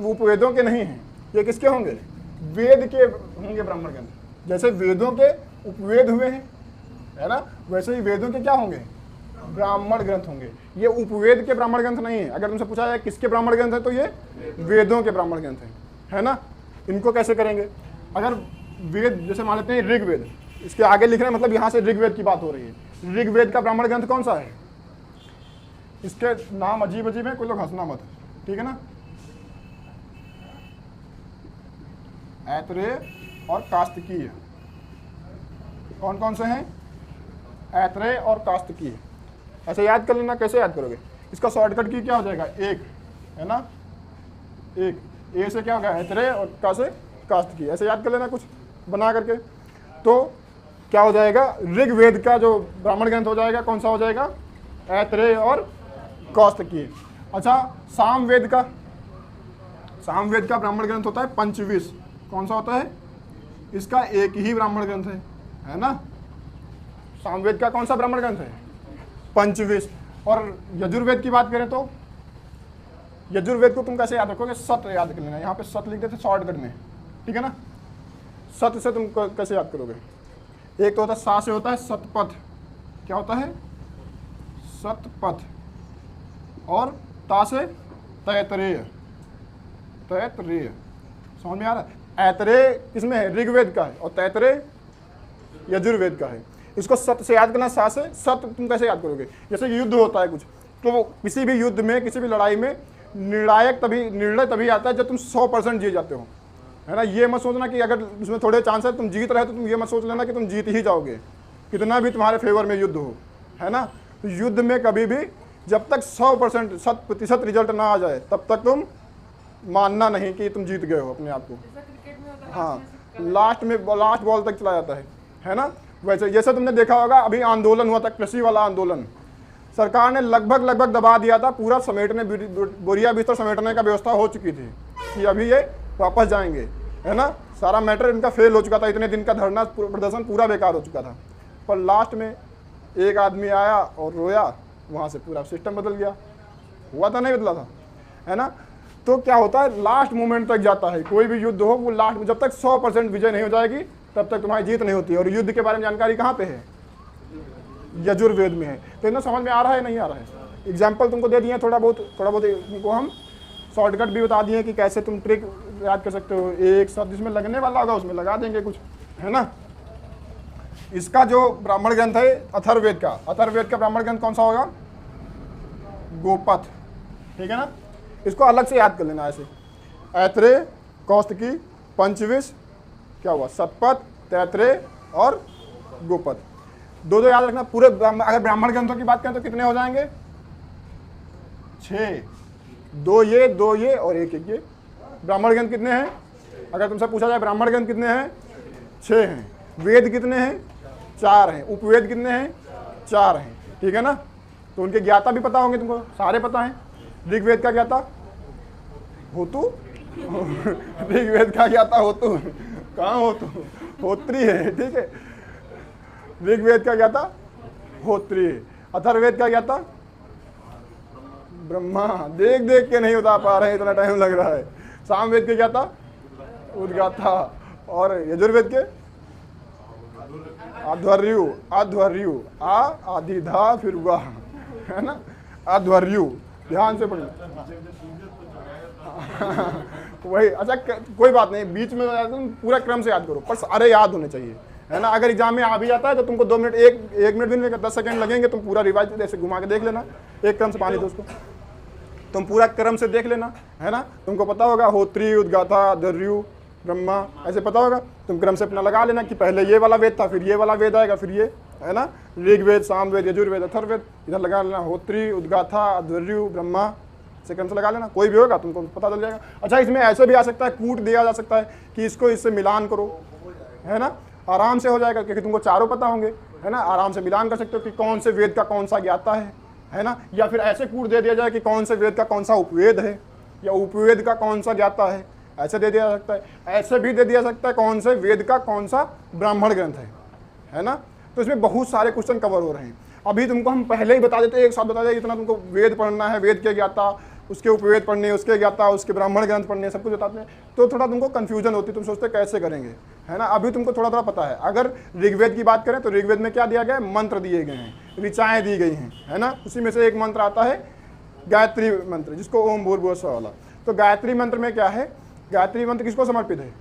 A: उपवेदों के नहीं हैं। ये किसके होंगे, वेद के होंगे ब्राह्मण ग्रंथ। जैसे वेदों के उपवेद हुए हैं, है ना, वैसे ही वेदों के क्या होंगे, ब्राह्मण ग्रंथ होंगे। ये उपवेद के ब्राह्मण ग्रंथ नहीं है। अगर तुमसे पूछा जाए किसके ब्राह्मण ग्रंथ है, तो ये वेदों के ब्राह्मण ग्रंथ हैं, है ना। इनको कैसे करेंगे, अगर वेद जैसे मान लेते हैं ऋग्वेद, इसके आगे लिख रहे हैं, मतलब यहाँ से ऋग्वेद की बात हो रही है। ऋग्वेद का ब्राह्मण ग्रंथ कौन सा है, इसके नाम अजीब अजीब है, कोई लोग हंसना मत, ठीक है ना। ऐतरेय और कास्तिकीय, कौन कौन से हैं, ऐतरेय और कास्तिकीय। ऐसे याद कर लेना, कैसे याद करोगे, इसका शॉर्टकट की क्या हो जाएगा, एक, है ना, एक ए से क्या होगा, ऐतरेय, और का से कास्तिकीय। ऐसे याद कर लेना कुछ बना करके। तो क्या हो जाएगा, ऋग्वेद का जो ब्राह्मण ग्रंथ हो जाएगा, कौन सा हो जाएगा, ऐतरेय और कास्तिकीय। अच्छा, सामवेद का, सामवेद का ब्राह्मण ग्रंथ होता है पंचविश। कौन सा होता है, इसका एक ही ब्राह्मण ग्रंथ है ना। सामवेद का कौन सा ब्राह्मण ग्रंथ है, पंचविश। और यजुर्वेद की बात करें तो यजुर्वेद को तुम कैसे याद रखोगे, सत याद कर लेना, यहाँ पे सत लिख देते शॉर्टकट में, ठीक है ना। सत से तुम कैसे याद करोगे, एक तो होता है सा से होता है सतपथ, क्या होता है, सतपथ, और ता से तैतरेय, तैतरेय, समझ में आ रहा है। ऐतरेय किसमें है, ऋग्वेद का है, और तैतरेय यजुर्वेद का है। इसको सत से याद करना, सा से। सत तुम कैसे याद करोगे, जैसे युद्ध होता है कुछ, तो किसी भी युद्ध में, किसी भी लड़ाई में निर्णय तभी आता है जब तुम 100% जीत जाते हो, है ना। ये मत सोचना कि अगर उसमें थोड़े चांस है तुम जीत रहे हो, तो तुम ये मत सोच लेना कि तुम जीत ही जाओगे, कितना भी तुम्हारे फेवर में युद्ध हो, है ना। तो युद्ध में कभी भी जब तक 100% 100% रिजल्ट ना आ जाए, तब तक तुम मानना नहीं कि तुम जीत गए हो अपने आप को। हाँ, लास्ट बॉल तक चला जाता है ना। वैसे जैसे तुमने देखा होगा, अभी आंदोलन हुआ था, कृषि वाला आंदोलन, सरकार ने लगभग दबा दिया था, पूरा समेटने, बोरिया बिस्तर समेटने का व्यवस्था हो चुकी थी कि अभी ये वापस जाएंगे, है ना। सारा मैटर इनका फेल हो चुका था, इतने दिन का धरना प्रदर्शन पूरा बेकार हो चुका था। पर लास्ट में एक आदमी आया और रोया, वहाँ से पूरा सिस्टम बदल गया। हुआ था, नहीं बदला था, है ना। तो क्या होता है, लास्ट मोमेंट तक जाता है कोई भी युद्ध हो, वो लास्ट, जब तक 100% विजय नहीं हो जाएगी तब तक तुम्हारी जीत नहीं होती। और युद्ध के बारे में जानकारी कहाँ पे है, यजुर्वेद में है। तो इतना समझ में आ रहा है, नहीं आ रहा है। एग्जाम्पल तुमको दे दिए थोड़ा बहुत तुमको हम शॉर्टकट भी बता दिए कि कैसे तुम ट्रिक याद कर सकते हो। एक शब्द जिसमें लगने वाला होगा उसमें लगा देंगे कुछ, है ना। इसका जो ब्राह्मण ग्रंथ है अथर्ववेद का, अथर्ववेद का ब्राह्मण ग्रंथ कौन सा होगा, गोपथ, ठीक है ना। इसको अलग से याद कर लेना ऐसे, ऐतरेय, कौस्तकी, पंचविश, क्या हुआ, सतपथ, तैतरेय और गोपथ। दो याद रखना पूरे। अगर ब्राह्मण ग्रंथों की बात करें तो कितने हो जाएंगे, 6, 2 ये और एक ये। ब्राह्मण ग्रंथ कितने हैं, अगर तुमसे पूछा जाए ब्राह्मण ग्रंथ कितने हैं, 6 हैं। वेद कितने हैं, 4 हैं। उपवेद कितने हैं, 4 हैं, ठीक है ना। तो उनके ज्ञाता भी पता होंगे तुमको, सारे पता हैं। ऋग्वेद का ज्ञाता होतु ऋग्वेद का ज्ञाता होतु, कहाँ होतु, होत्री है, ठीक है। ऋग्वेद का ज्ञाता होत्री है। अथर्ववेद का ज्ञाता ब्रह्मा, देख देख के नहीं बता पा रहे हैं, इतना टाइम लग रहा है। सामवेद के ज्ञाता उद्गाता, और यजुर्वेद के अध्वर्यु, अध्वर्यु, आ आधिधा फिर हुआ, है ना, अध्वर्यु। ध्यान से पढ़ना वही। अच्छा कोई बात नहीं, बीच में तुम पूरा क्रम से याद करो, पर सारे याद होने चाहिए, है ना। अगर एग्जाम में आ भी जाता है तो तुमको 2 मिनट, एक मिनट भी नहीं, 10 सेकंड लगेंगे, तुम पूरा रिवाइज ऐसे घुमा के देख लेना, एक क्रम से पानी दो उसको। तुम पूरा क्रम से देख लेना, है ना। तुमको पता होगा होत्री, उद्गाथा, दर्यु, ब्रह्मा, ऐसे पता होगा। तुम क्रम से अपना लगा लेना कि पहले ये वाला वेद था, फिर ये वाला वेद आएगा, फिर ये, है ना। ऋग्वेद, सामवेद, यजुर्वेद, अथर्ववेद, इधर लगा लेना होत्री, उद्गाथा, दर्यु, ब्रह्मा, से क्रम से लगा लेना। कोई भी होगा तुमको पता चल जाएगा। अच्छा, इसमें ऐसे भी आ सकता है, कूट दिया जा सकता है कि इसको इससे मिलान करो, है ना, आराम से हो जाएगा क्योंकि तुमको चारों पता होंगे, है ना। आराम से मिलान कर सकते हो कि कौन से वेद का कौन सा ज्ञाता है ना। या फिर ऐसे कूट दे दिया जाए कि कौन से वेद का कौन सा उपवेद है या उपवेद का कौन सा ज्ञाता है, ऐसे दे दिया जा सकता है। ऐसे भी दे दिया सकता है कौन से वेद का कौन सा ब्राह्मण ग्रंथ है ना। तो इसमें बहुत सारे क्वेश्चन कवर हो रहे हैं। अभी तुमको हम पहले ही बता देते, एक साथ बता देते इतना तुमको वेद पढ़ना है, वेद के ज्ञाता, उसके उपवेद पढ़ने, उसके ज्ञाता, उसके ब्राह्मण ग्रंथ पढ़ने, सब कुछ बताते हैं, तो थोड़ा तुमको कन्फ्यूजन होती है, तुम सोचते कैसे करेंगे, है ना। अभी तुमको थोड़ा थोड़ा पता है। अगर ऋग्वेद की बात करें तो ऋग्वेद में क्या दिया गया है, मंत्र दिए गए हैं, ऋचाएँ दी गई हैं, है ना। उसी में से एक मंत्र आता है गायत्री मंत्र, जिसको ओम भूर्भुवः स्वः वाला। तो गायत्री मंत्र में क्या है, गायत्री मंत्र किसको समर्पित है,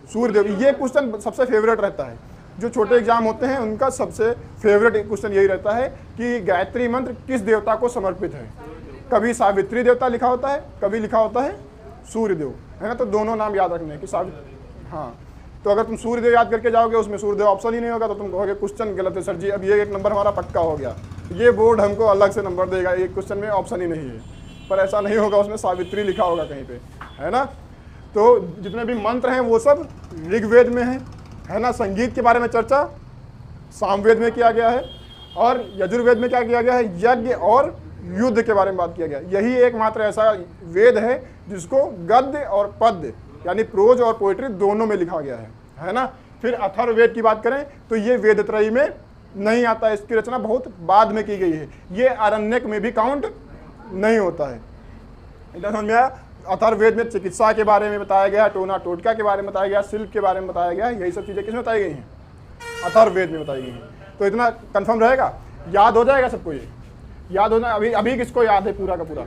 A: सूर्यदेव। ये क्वेश्चन सबसे फेवरेट रहता है, जो छोटे एग्जाम होते हैं उनका सबसे फेवरेट क्वेश्चन यही रहता है कि गायत्री मंत्र किस देवता को समर्पित है। कभी सावित्री देवता लिखा होता है, कभी लिखा होता है सूर्यदेव, है ना। तो दोनों नाम याद रखने हैं कि हाँ। तो अगर तुम सूर्यदेव याद करके जाओगे, उसमें सूर्यदेव ऑप्शन ही नहीं होगा, तो तुम कहोगे क्वेश्चन गलत है सर जी, अब ये एक नंबर हमारा पक्का हो गया, ये बोर्ड हमको अलग से नंबर देगा, एक क्वेश्चन में ऑप्शन ही नहीं है। पर ऐसा नहीं होगा, उसमें सावित्री लिखा होगा कहीं पे, है ना। तो जितने भी मंत्र हैं वो सब ऋग्वेद में है ना। संगीत के बारे में चर्चा सामवेद में किया गया है, और यजुर्वेद में क्या किया गया है, यज्ञ और युद्ध के बारे में बात किया गया। यही एकमात्र ऐसा वेद है जिसको गद्य और पद्य यानी प्रोज और पोएट्री दोनों में लिखा गया है ना। फिर अथर्ववेद की बात करें तो ये वेदत्रयी में नहीं आता, इसकी रचना बहुत बाद में की गई है, ये आरण्यक में भी काउंट नहीं होता है। इधर समझ में आया। अथर्ववेद में चिकित्सा के बारे में बताया गया, टोना टोटका के बारे में बताया गया, शिल्प के बारे में बताया गया, यही सब चीज़ें किसमें बताई गई हैं, अथर्ववेद में बताई गई हैं। तो इतना कंफर्म रहेगा, याद हो जाएगा सबको, ये याद होना। अभी किसको याद है पूरा का पूरा?